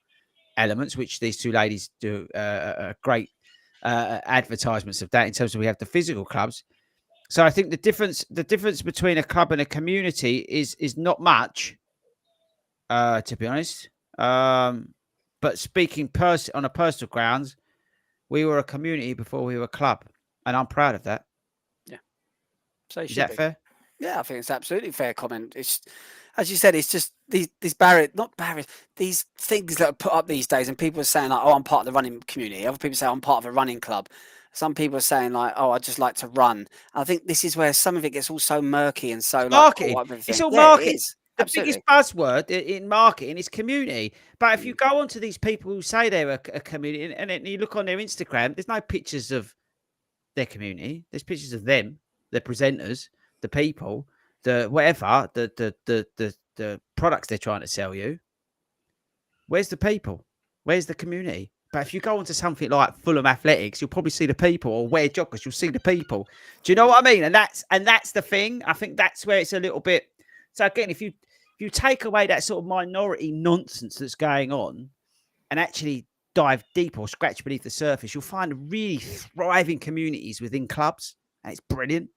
elements, which these two ladies do great advertisements of that in terms of we have the physical clubs. So I think the difference between a club and a community is not much, to be honest. But speaking on a personal grounds, we were a community before we were a club, and I'm proud of that. Yeah. So is that fair? Yeah, I think it's absolutely fair comment. It's, as you said, it's just these barriers, these things that are put up these days, and people are saying like, "Oh, I'm part of the running community." Other people say, "I'm part of a running club." Some people are saying like, "Oh, I just like to run." I think this is where some of it gets all so murky and so marketing. It's all marketing. It is. The Absolutely. biggest buzzword in marketing is community. But if you go on to these people who say they're a community and then you look on their Instagram, there's no pictures of their community. There's pictures of them, the presenters, the people, the whatever, the products they're trying to sell you. Where's the people? Where's the community? But if you go onto something like Fulham Athletics, you'll probably see the people, or Wear Joggers, you'll see the people. Do you know what I mean? And that's the thing. I think that's where it's a little bit. So again, if you take away that sort of minority nonsense that's going on, and actually dive deep or scratch beneath the surface, you'll find really thriving communities within clubs, and it's brilliant.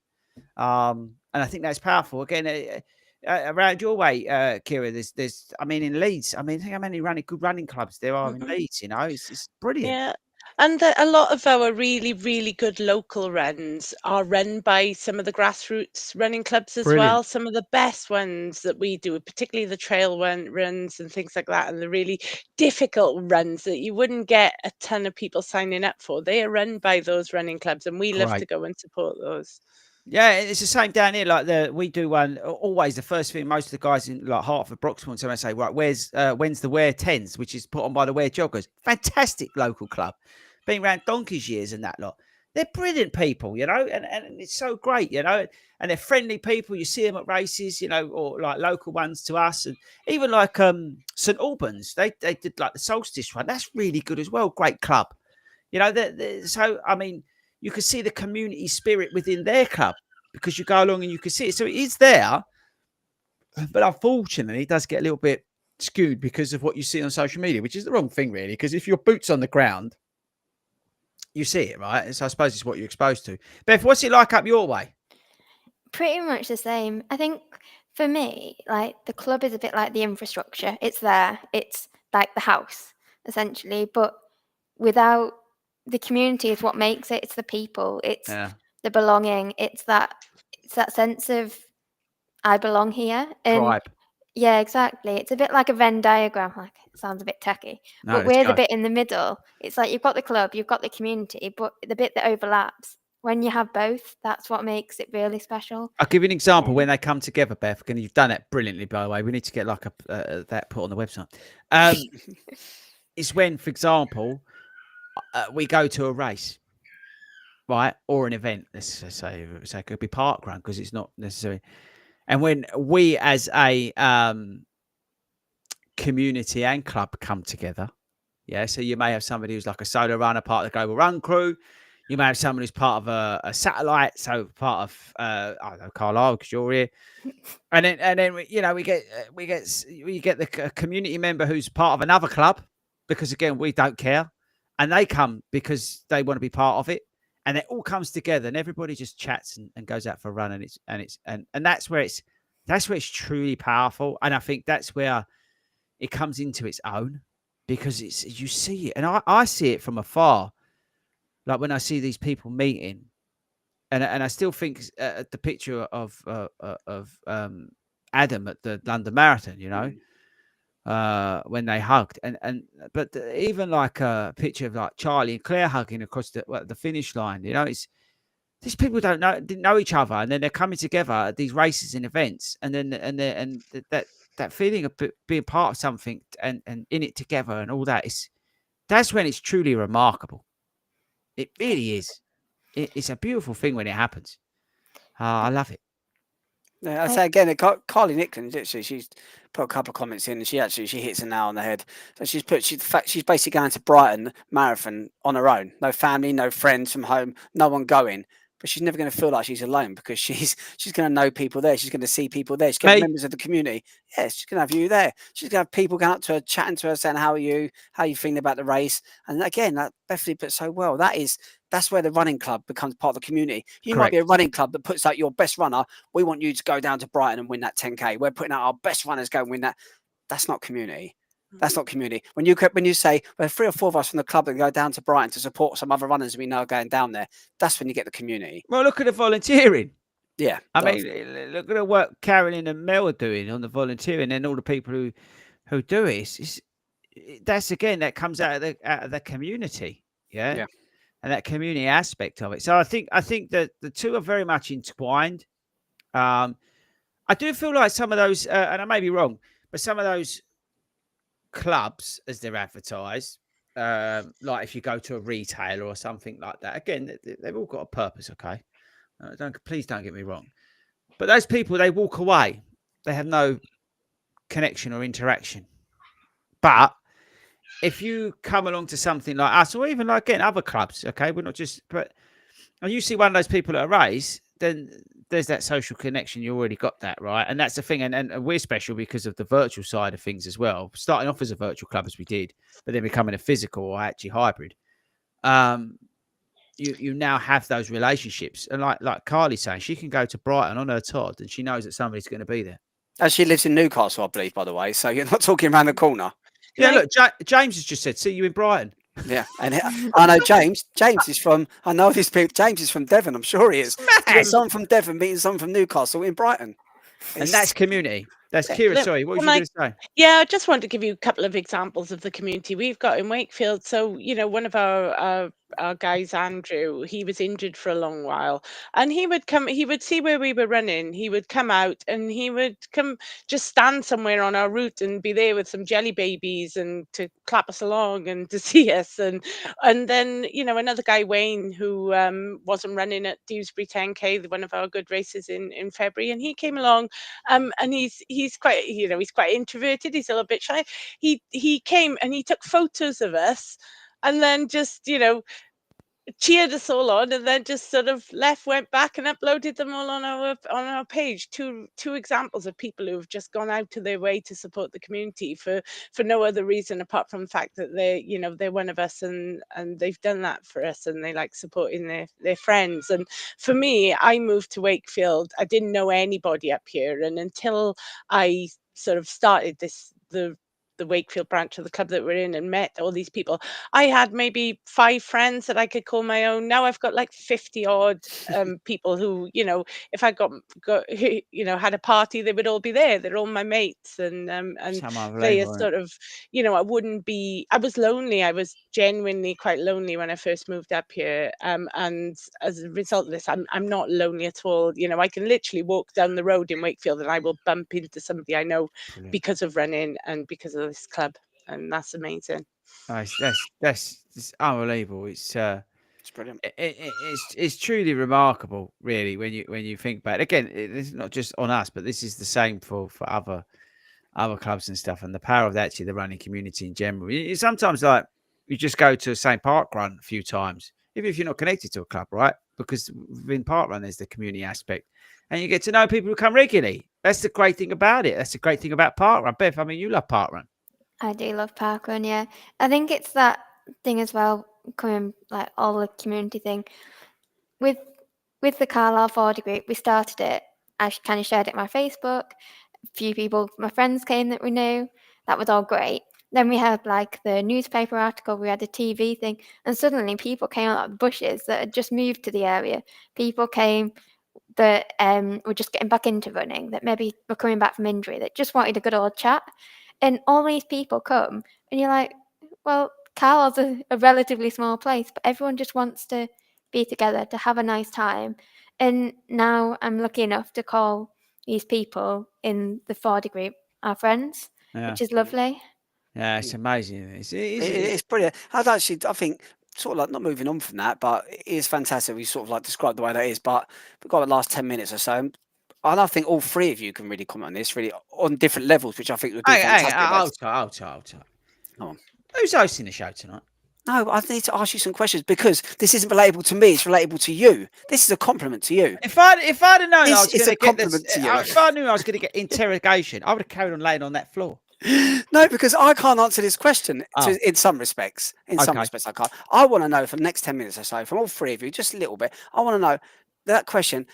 And I think that's powerful. Again, around your way, Kira, there's, I mean, in Leeds, I mean, think how many good running clubs there are in Leeds. It's brilliant. Yeah. And a lot of our really, really good local runs are run by some of the grassroots running clubs as well. Some of the best ones that we do, particularly the trail runs and things like that, and the really difficult runs that you wouldn't get a ton of people signing up for. They are run by those running clubs, and we love to go and support those. Yeah, it's the same down here. Like we do one always. The first thing most of the guys in like Hartford, Broxton, so I say, right, when's the Wear 10s, which is put on by the Wear Joggers. Fantastic local club, been around donkey's years and that lot. They're brilliant people, and it's so great, and they're friendly people. You see them at races, or like local ones to us, and even like St Albans, they did like the Solstice run. That's really good as well. Great club, so I mean. You can see the community spirit within their club because you go along and you can see it. So it is there, but unfortunately, it does get a little bit skewed because of what you see on social media, which is the wrong thing, really. Because if your boots on the ground, you see it, right? So I suppose it's what you're exposed to. Beth, what's it like up your way? Pretty much the same. I think for me, like the club is a bit like the infrastructure. It's there. It's like the house, essentially. But without the community is what makes it. It's the people. It's the belonging. It's that sense of I belong here. And tribe. Yeah, exactly. It's a bit like a Venn diagram. Like it sounds a bit techy, but we're the bit in the middle. It's like you've got the club, you've got the community, but the bit that overlaps. When you have both, that's what makes it really special. I'll give you an example when they come together, Beth. And you've done it brilliantly, by the way. We need to get like that put on the website. It's when, for example. We go to a race, right, or an event. Let's say it could be parkrun because it's not necessary. And when we, as a community and club, come together, so you may have somebody who's like a solo runner, part of the global run crew. You may have someone who's part of a satellite, so part of I don't know, Carlisle, because you're here. And then we get the community member who's part of another club, because again we don't care. And they come because they want to be part of it, and it all comes together, and everybody just chats and goes out for a run, and that's where it's truly powerful. And I think that's where it comes into its own, because you see it, and I see it from afar, like when I see these people meeting, and I still think the picture of Adam at the London Marathon, when they hugged, but even like a picture of like Charlie and Claire hugging across the finish line, it's these people didn't know each other, and then they're coming together at these races and events, and then that that feeling of being part of something and in it together and all that that's when it's truly remarkable. It really is. It's a beautiful thing when it happens. I love it. Yeah, I say again, Carly Nickland, literally, she's put a couple of comments in, and she hits a nail on the head. So she's basically going to Brighton Marathon on her own, no family, no friends from home, no one going. But she's never going to feel like she's alone because she's going to know people there. She's going to see people there. She's going to have members of the community. Yeah, she's going to have you there. She's going to have people going up to her, chatting to her, saying, "How are you? How are you feeling about the race?" And again, that Bethany put so well. That's where the running club becomes part of the community. You might be a running club that puts out your best runner. We want you to go down to Brighton and win that 10K. We're putting out our best runners go and win that. That's not community. That's not community. When you say, well, 3 or 4 of us from the club that go down to Brighton to support some other runners we know are going down there, that's when you get the community. Well, look at the volunteering. Yeah. I mean, look at the work Carolyn and Mel are doing on the volunteering, and all the people who do it. That comes out of the community. Yeah. And that community aspect of it. So I think that the two are very much entwined. I do feel like some of those, and I may be wrong, but some of those clubs, as they're advertised, like if you go to a retailer or something like that, again, they've all got a purpose. Okay, please don't get me wrong, but those people, they walk away, they have no connection or interaction. But if you come along to something like us, or even like again other clubs, okay, we're not just, but and you see one of those people at a race, then there's that social connection. You already got that, right? And that's the thing. And we're special because of the virtual side of things as well. Starting off as a virtual club as we did, but then becoming a physical or actually hybrid. You now have those relationships. And like Carly's saying, she can go to Brighton on her Todd and she knows that somebody's going to be there. And she lives in Newcastle, I believe, by the way. So you're not talking around the corner. Yeah, look, James has just said, see you in Brighton. Yeah, and I know James. James is from. I know these people. James is from Devon. I'm sure he is. Someone from Devon meeting someone from Newcastle in Brighton, and that's community. That's Kira. Sorry, what was you going to say? Yeah, I just want to give you a couple of examples of the community we've got in Wakefield. So, one of our guys, Andrew, he was injured for a long while, and he would see where we were running. He would come out and he would come just stand somewhere on our route and be there with some jelly babies and to clap us along and to see us. And then, another guy, Wayne, who wasn't running at Dewsbury 10K, one of our good races in February, and he came along, and he's quite, he's quite introverted. He's a little bit shy. He came and he took photos of us, and then just cheered us all on, and then just sort of went back and uploaded them all on our page. Two examples of people who have just gone out to their way to support the community for no other reason apart from the fact that they're one of us, and they've done that for us, and they like supporting their friends. And for me, I moved to Wakefield. I didn't know anybody up here, and until I sort of started the Wakefield branch of the club that we're in and met all these people, I had maybe 5 friends that I could call my own. Now I've got like 50 odd people who, if I got had a party, they would all be there. They're all my mates, and they are sort of, I was lonely. I was genuinely quite lonely when I first moved up here, and as a result of this, I'm not lonely at all. I can literally walk down the road in Wakefield and I will bump into somebody I know. Brilliant. Because of running and because of this club, and that's amazing. That's unbelievable. It's brilliant. It's truly remarkable, really, when you think about it. Again, it's not just on us, but this is the same for other clubs and stuff, and the power of actually the running community in general. It's sometimes like you just go to a St. Park run a few times, even if you're not connected to a club, right? Because within Park Run, there's the community aspect, and you get to know people who come regularly. That's the great thing about it. That's the great thing about Park Run. Beth, I mean, you love Park Run. I do love Park Run, yeah. I think it's that thing as well, coming like all the community thing. With the Carlisle 40 group, we started it. I kind of shared it on my Facebook. A few people, my friends came that we knew. That was all great. Then we had like the newspaper article, we had a TV thing, and suddenly people came out of the bushes that had just moved to the area. People came that were just getting back into running, that maybe were coming back from injury, that just wanted a good old chat. And all these people come, and you're like, well, Carlisle's a relatively small place, but everyone just wants to be together, to have a nice time. And now I'm lucky enough to call these people in the 40 group our friends, Yeah. which is lovely. Yeah, it's amazing. It's brilliant. I think sort of like, not moving on from that, but it is fantastic. We sort of like described the way that is, but we've got the last 10 minutes or so. And I think all three of you can really comment on this, really on different levels, which I think would be fantastic. I'll talk. Come on. Who's hosting the show tonight? No, I need to ask you some questions because this isn't relatable to me. It's relatable to you. This is a compliment to you. If I'd have known This I was is going a to get this, compliment to you. if I knew I was going to get interrogation, I would have carried on laying on that floor. No, because I can't answer this question in some respects. In some Okay. respects, I can't. I want to know for the next 10 minutes or so, from all three of you, just a little bit. I want to know that question.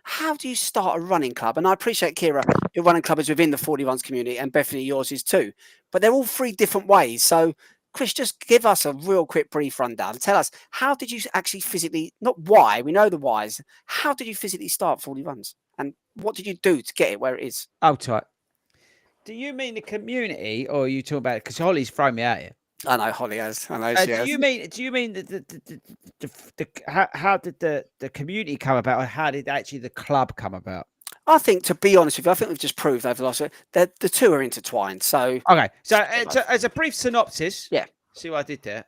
How do you start a running club? And I appreciate, Kira, your running club is within the 40 Runs community, and Bethany, yours is too. But they're all three different ways. So, Chris, just give us a real quick brief rundown. Tell us, how did you actually physically, not why, we know the whys, how did you physically start 40 Runs? And what did you do to get it where it is? Oh, tight. Do you mean the community, or are you talking about it? Because Holly's thrown me out here. I know Holly has. I know she has. Do you mean how did the community come about, or how did actually the club come about? I think, to be honest with you, I think we've just proved over the last week that the two are intertwined. So Okay, so as a brief synopsis, yeah, see what I did there.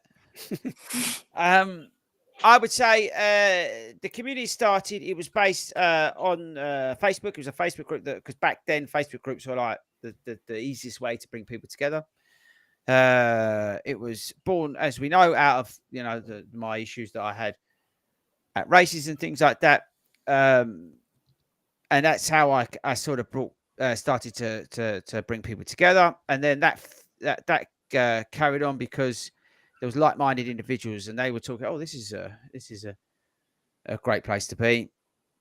I would say the community started. It was based on Facebook. It was a Facebook group because back then Facebook groups were like the easiest way to bring people together. It was born, as we know, out of my issues that I had at races and things like that, and that's how I sort of started to bring people together, and then that carried on because there was like-minded individuals, and they were talking. Oh, this is a great place to be,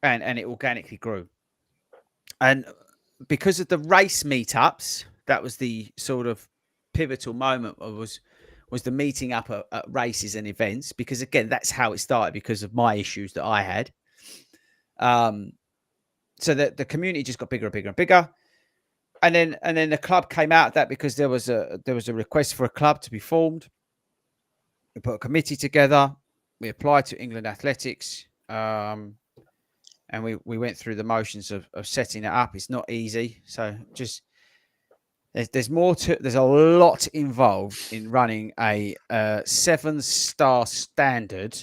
and it organically grew, and because of the race meetups, that was the sort of pivotal moment. Was the meeting up at races and events, because again, that's how it started because of my issues that I had. So that the community just got bigger and bigger and bigger, and then the club came out of that because there was a request for a club to be formed. We put a committee together. We applied to England Athletics, and we went through the motions of setting it up. It's not easy, so just. There's a lot involved in running a 7-star standard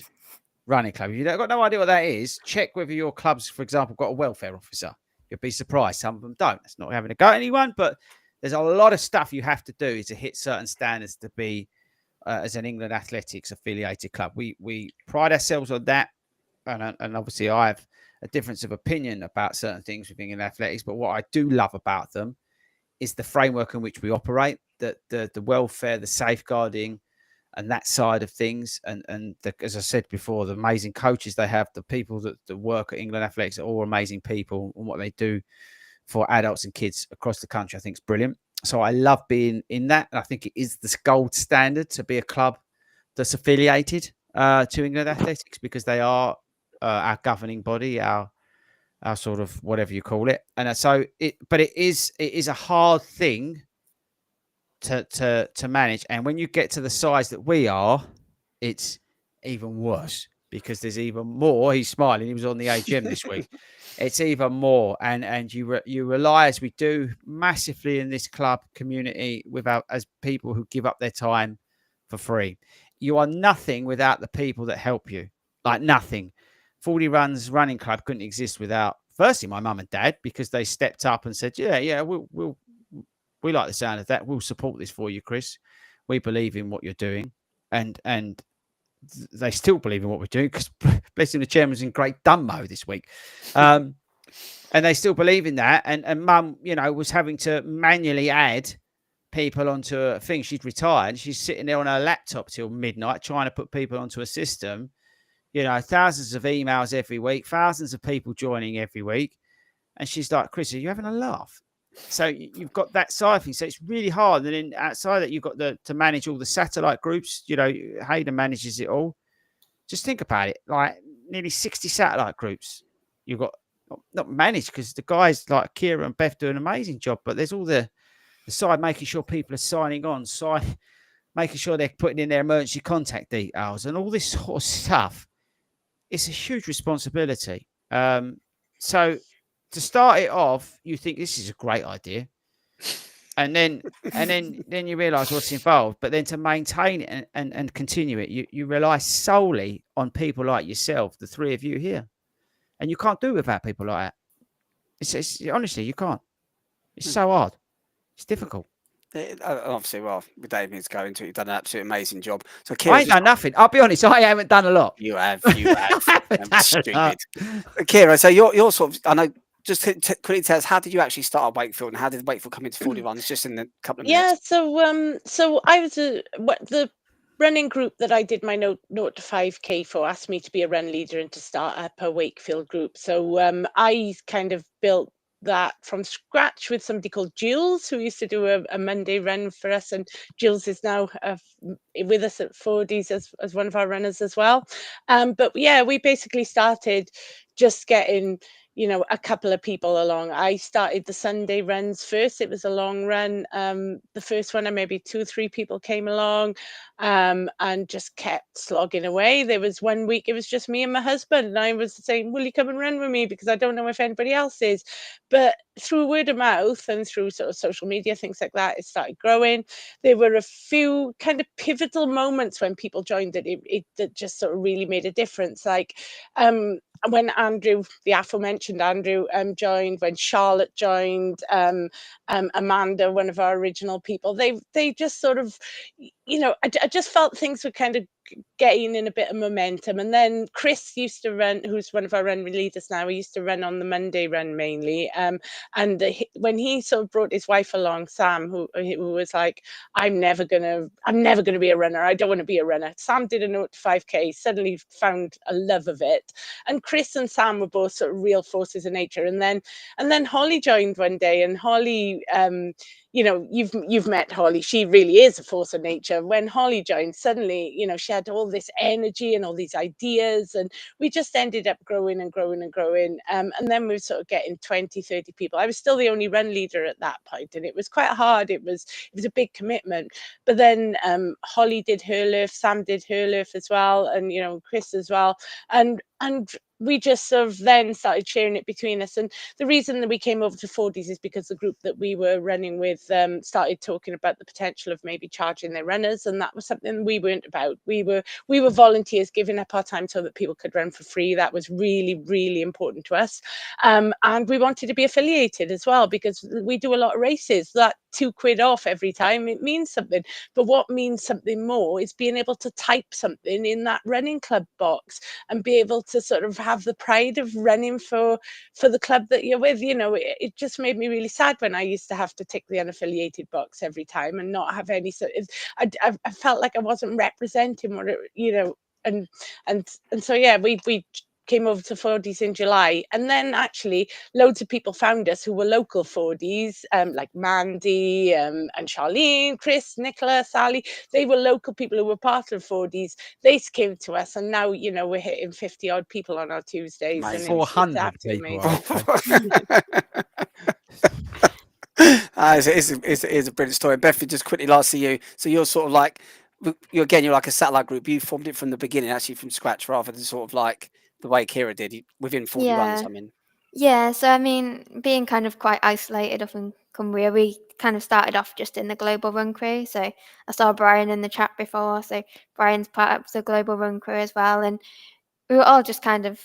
running club. If you've got no idea what that is, check whether your club's, for example, got a welfare officer. You'll be surprised. Some of them don't. It's not having to go at anyone, but there's a lot of stuff you have to do to hit certain standards to be as an England Athletics affiliated club. We pride ourselves on that, and obviously I have a difference of opinion about certain things with England Athletics, but what I do love about them is the framework in which we operate, the welfare, the safeguarding, and that side of things. And as I said before, the amazing coaches they have, the people that work at England Athletics are all amazing people, and what they do for adults and kids across the country, I think is brilliant. So I love being in that. I think it is the gold standard to be a club that's affiliated to England Athletics, because they are our governing body, our sort of whatever you call it. And so it is a hard thing to manage. And when you get to the size that we are, it's even worse, because there's even more. He's smiling. He was on the AGM this week. It's even more. And you rely, as we do massively in this club community, as people who give up their time for free. You are nothing without the people that help you. Like nothing. 40 Runs Running Club couldn't exist without, firstly, my mum and dad, because they stepped up and said, yeah, we like the sound of that. We'll support this for you, Chris. We believe in what you're doing. And they still believe in what we're doing, because bless him, the chairman's in great dumb mode this week. And they still believe in that. And mum, was having to manually add people onto a thing. She'd retired. She's sitting there on her laptop till midnight trying to put people onto a system. Thousands of emails every week, thousands of people joining every week. And she's like, Chris, are you having a laugh? So you've got that side of things. So it's really hard. And then outside that, you've got to manage all the satellite groups. Hayden manages it all. Just think about it. Like nearly 60 satellite groups. You've got not managed, because the guys like Kira and Beth do an amazing job. But there's all the side, making sure people are signing on, making sure they're putting in their emergency contact details and all this sort of stuff. It's a huge responsibility. So to start it off, you think this is a great idea. and then you realise what's involved. But then to maintain it and continue it, you rely solely on people like yourself, the three of you here, and you can't do it without people like that. It's honestly, you can't. It's so hard. It's difficult. Obviously, well, with Dave needs to go into it. You've done an absolutely amazing job. So, I Kira, ain't done nothing. I'll be honest. I haven't done a lot. you have. Haven't done a Stupid. lot. Kira, so you're sort of, I know, just quickly tell us, how did you actually start at Wakefield, and how did Wakefield come into 40 runs? Just in a couple of minutes. So I was the running group that I did my 0 to 5K for asked me to be a run leader and to start up a Wakefield group. So I kind of built that from scratch with somebody called Jules, who used to do a Monday run for us, and Jules is now with us at 40s as one of our runners as well. But yeah, we basically started just getting a couple of people along. I started the Sunday runs first. It was a long run. The first one, and maybe 2 or 3 people came along, and just kept slogging away. There was one week it was just me and my husband, and I was saying, will you come and run with me, because I don't know if anybody else is. But through word of mouth and through sort of social media, things like that, it started growing. There were a few kind of pivotal moments when people joined it that just sort of really made a difference. Like when Andrew, the aforementioned Andrew, joined, when Charlotte joined, Amanda, one of our original people, they just sort of, I just felt things were kind of getting in a bit of momentum. And then Chris used to run, who's one of our run leaders now, he used to run on the Monday run mainly. When he sort of brought his wife along, Sam, who was like, I'm never gonna be a runner. I don't want to be a runner. Sam did a 0 to 5K, suddenly found a love of it. And Chris and Sam were both sort of real forces of nature. And then Holly joined one day, and Holly, you've met Holly. She really is a force of nature. When Holly joined, suddenly, she had all this energy and all these ideas, and we just ended up growing and growing and growing. And then we were sort of getting 20, 30 people. I was still the only run leader at that point, and it was quite hard. It was a big commitment. But then Holly did her lift, Sam did her lift as well, and Chris as well. And we just sort of then started sharing it between us. And the reason that we came over to 40s is because the group that we were running with started talking about the potential of maybe charging their runners, and that was something we weren't about. We were volunteers giving up our time so that people could run for free. That was really, really important to us. And we wanted to be affiliated as well, because we do a lot of races. That £2 off every time, it means something. But what means something more is being able to type something in that running club box and be able to sort of have the pride of running for the club that you're with. It just made me really sad when I used to have to tick the unaffiliated box every time and not have any sort of, I felt like I wasn't representing what and so yeah, we came over to 40s in July, and then actually loads of people found us who were local 40s, like Mandy and Charlene, Chris, Nicola, Sally. They were local people who were part of 40s. They came to us, and now we're hitting 50 odd people on our Tuesdays. Amazing. And 400 it's absolutely people. amazing. It's a brilliant story. Beth, just quickly, last to you. So you're sort of like, you're like a satellite group. You formed it from the beginning, actually from scratch, rather than sort of like the way Kira did within 40 runs. I mean, Yeah, so I mean, being kind of quite isolated up in Cumbria, we kind of started off just in the global run crew. So I saw Brian in the chat before, so Brian's part of the global run crew as well, and we were all just kind of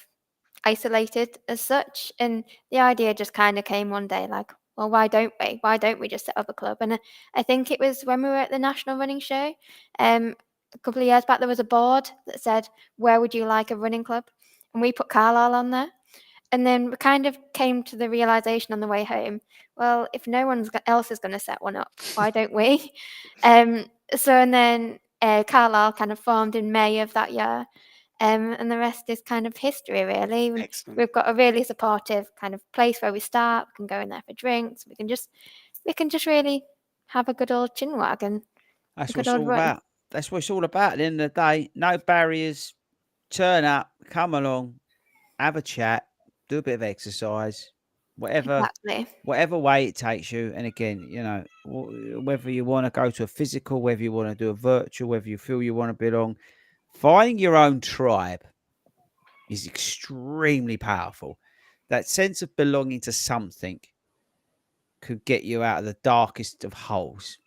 isolated as such. And the idea just kind of came one day, like, well, why don't we? Why don't we just set up a club? And I think it was when we were at the National Running Show, a couple of years back, there was a board that said, where would you like a running club? And we put Carlisle on there. And then we kind of came to the realization on the way home, well, if no one else is going to set one up, why don't we? And then Carlisle kind of formed in May of that year. And the rest is kind of history, really. excellent. We've got a really supportive kind of place where we start. We can go in there for drinks. We can just really have a good old chin wag and That's a what good it's old all run. about. That's what it's all about. At the end of the day, no barriers. Turn up, come along, have a chat, do a bit of exercise, whatever way it takes you. And again, whether you want to go to a physical, whether you want to do a virtual, whether you feel you want to belong, finding your own tribe is extremely powerful. That sense of belonging to something could get you out of the darkest of holes.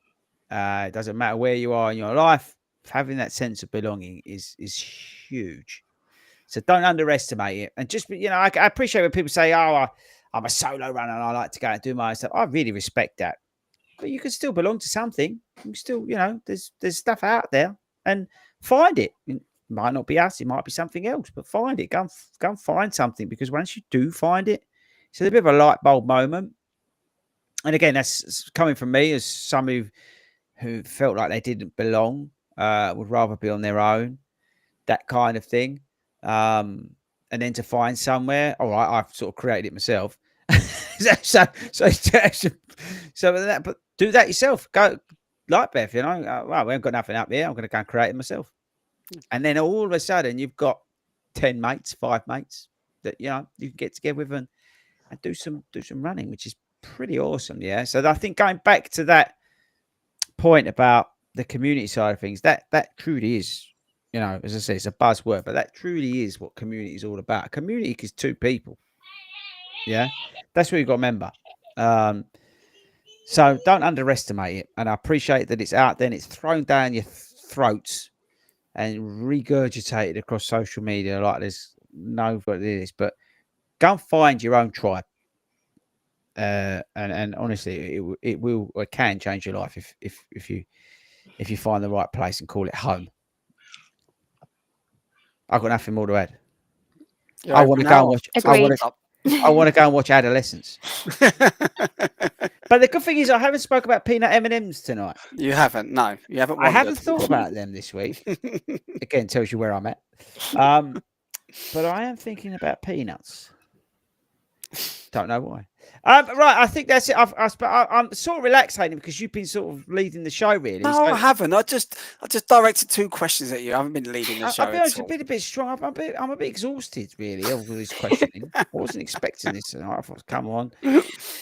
It doesn't matter where you are in your life. Having that sense of belonging is huge. So don't underestimate it. And just, I appreciate when people say, oh, I'm a solo runner and I like to go and do my own stuff. I really respect that. But you can still belong to something. You can still, there's stuff out there, and find it. It might not be us. It might be something else, but find it. Go and find something, because once you do find it, it's a bit of a light bulb moment. And again, that's coming from me as somebody who felt like they didn't belong, would rather be on their own, that kind of thing. And then to find somewhere, all right, I've sort of created it myself. so that, but do that yourself. Go like Beth, well, we haven't got nothing up here. I'm going to go and create it myself. And then all of a sudden, you've got 10 mates, 5 mates that you can get together with and do some running, which is pretty awesome. Yeah. So I think going back to that point about the community side of things, that truly is, as I say, it's a buzzword, but that truly is what community is all about. A community is 2 people. Yeah, that's what you've got to remember. So don't underestimate it. And I appreciate that it's out there and it's thrown down your throats and regurgitated across social media like there's no what it is. But go and find your own tribe. And honestly, it can change your life if you find the right place and call it home. I've got nothing more to add. I want to go and watch. I want to go and watch Adolescence. But the good thing is, I haven't spoke about peanut M&Ms tonight. You haven't. No, you haven't. I haven't thought about them this week. Again, tells you where I'm at. But I am thinking about peanuts. Don't know why. Right, I think that's it. I'm sort of relaxating because you've been sort of leading the show, really. No, I haven't. I just directed 2 questions at you. I haven't been leading the show. I've been a bit strong. I'm a bit exhausted, really, over this questioning. I wasn't expecting this tonight. I thought, come on,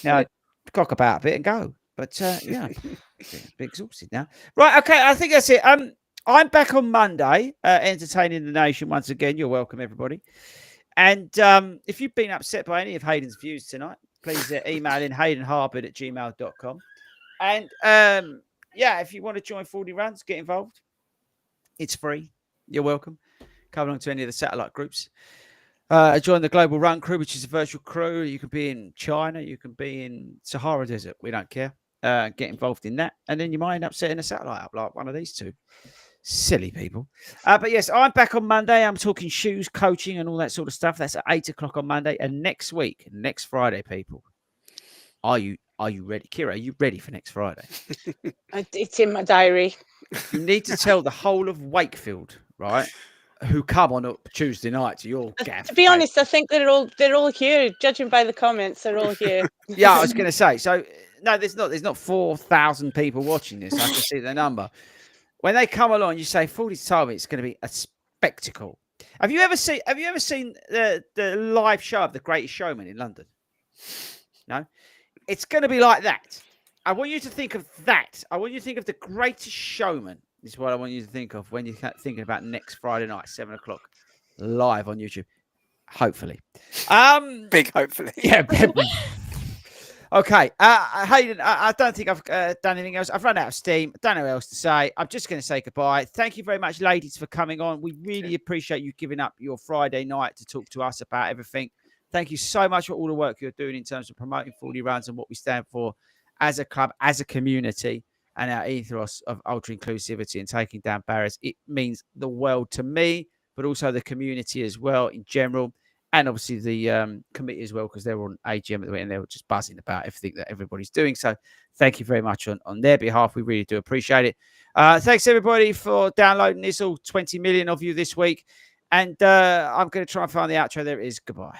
now cock about a bit and go. But yeah, a bit exhausted now. Right, okay. I think that's it. I'm back on Monday, entertaining the nation once again. You're welcome, everybody. And if you've been upset by any of Hayden's views tonight, please email in haydenharbord@gmail.com. And if you want to join 40 Runs, get involved. It's free. You're welcome. Come along to any of the satellite groups. Join the Global Run Crew, which is a virtual crew. You can be in China. You can be in Sahara Desert. We don't care. Get involved in that. And then you might end up setting a satellite up like one of these 2. Silly people. But yes, I'm back on Monday. I'm talking shoes, coaching, and all that sort of stuff. That's at 8 o'clock on Monday. And next Friday, people, are you ready? Kira, are you ready for next Friday? It's in my diary. You need to tell the whole of Wakefield, right, who come on up Tuesday night to your gaff. To be honest, I think they're all here. Judging by the comments, they're all here. Yeah, I was going to say. So no, there's not 4,000 people watching this. I can see the number. When they come along, you say, "40's told me it's going to be a spectacle." Have you ever seen the live show of The Greatest Showman in London? No, it's going to be like that. I want you to think of that. I want you to think of The Greatest Showman. This is what I want you to think of when you're thinking about next Friday night, 7 o'clock, live on YouTube. Hopefully, big hopefully. Yeah. Okay, Hayden, I don't think I've done anything else. I've run out of steam. I don't know what else to say. I'm just going to say goodbye. Thank you very much, ladies, for coming on. We really appreciate you giving up your Friday night to talk to us about everything. Thank you so much for all the work you're doing in terms of promoting 40 Runs and what we stand for as a club, as a community, and our ethos of ultra inclusivity and taking down barriers. It means the world to me, but also the community as well in general. And obviously the committee as well, because they're on AGM at the way and they were just buzzing about everything that everybody's doing. So thank you very much on their behalf. We really do appreciate it. Thanks, everybody, for downloading this, all 20 million of you this week. And I'm going to try and find the outro. There it is. Goodbye.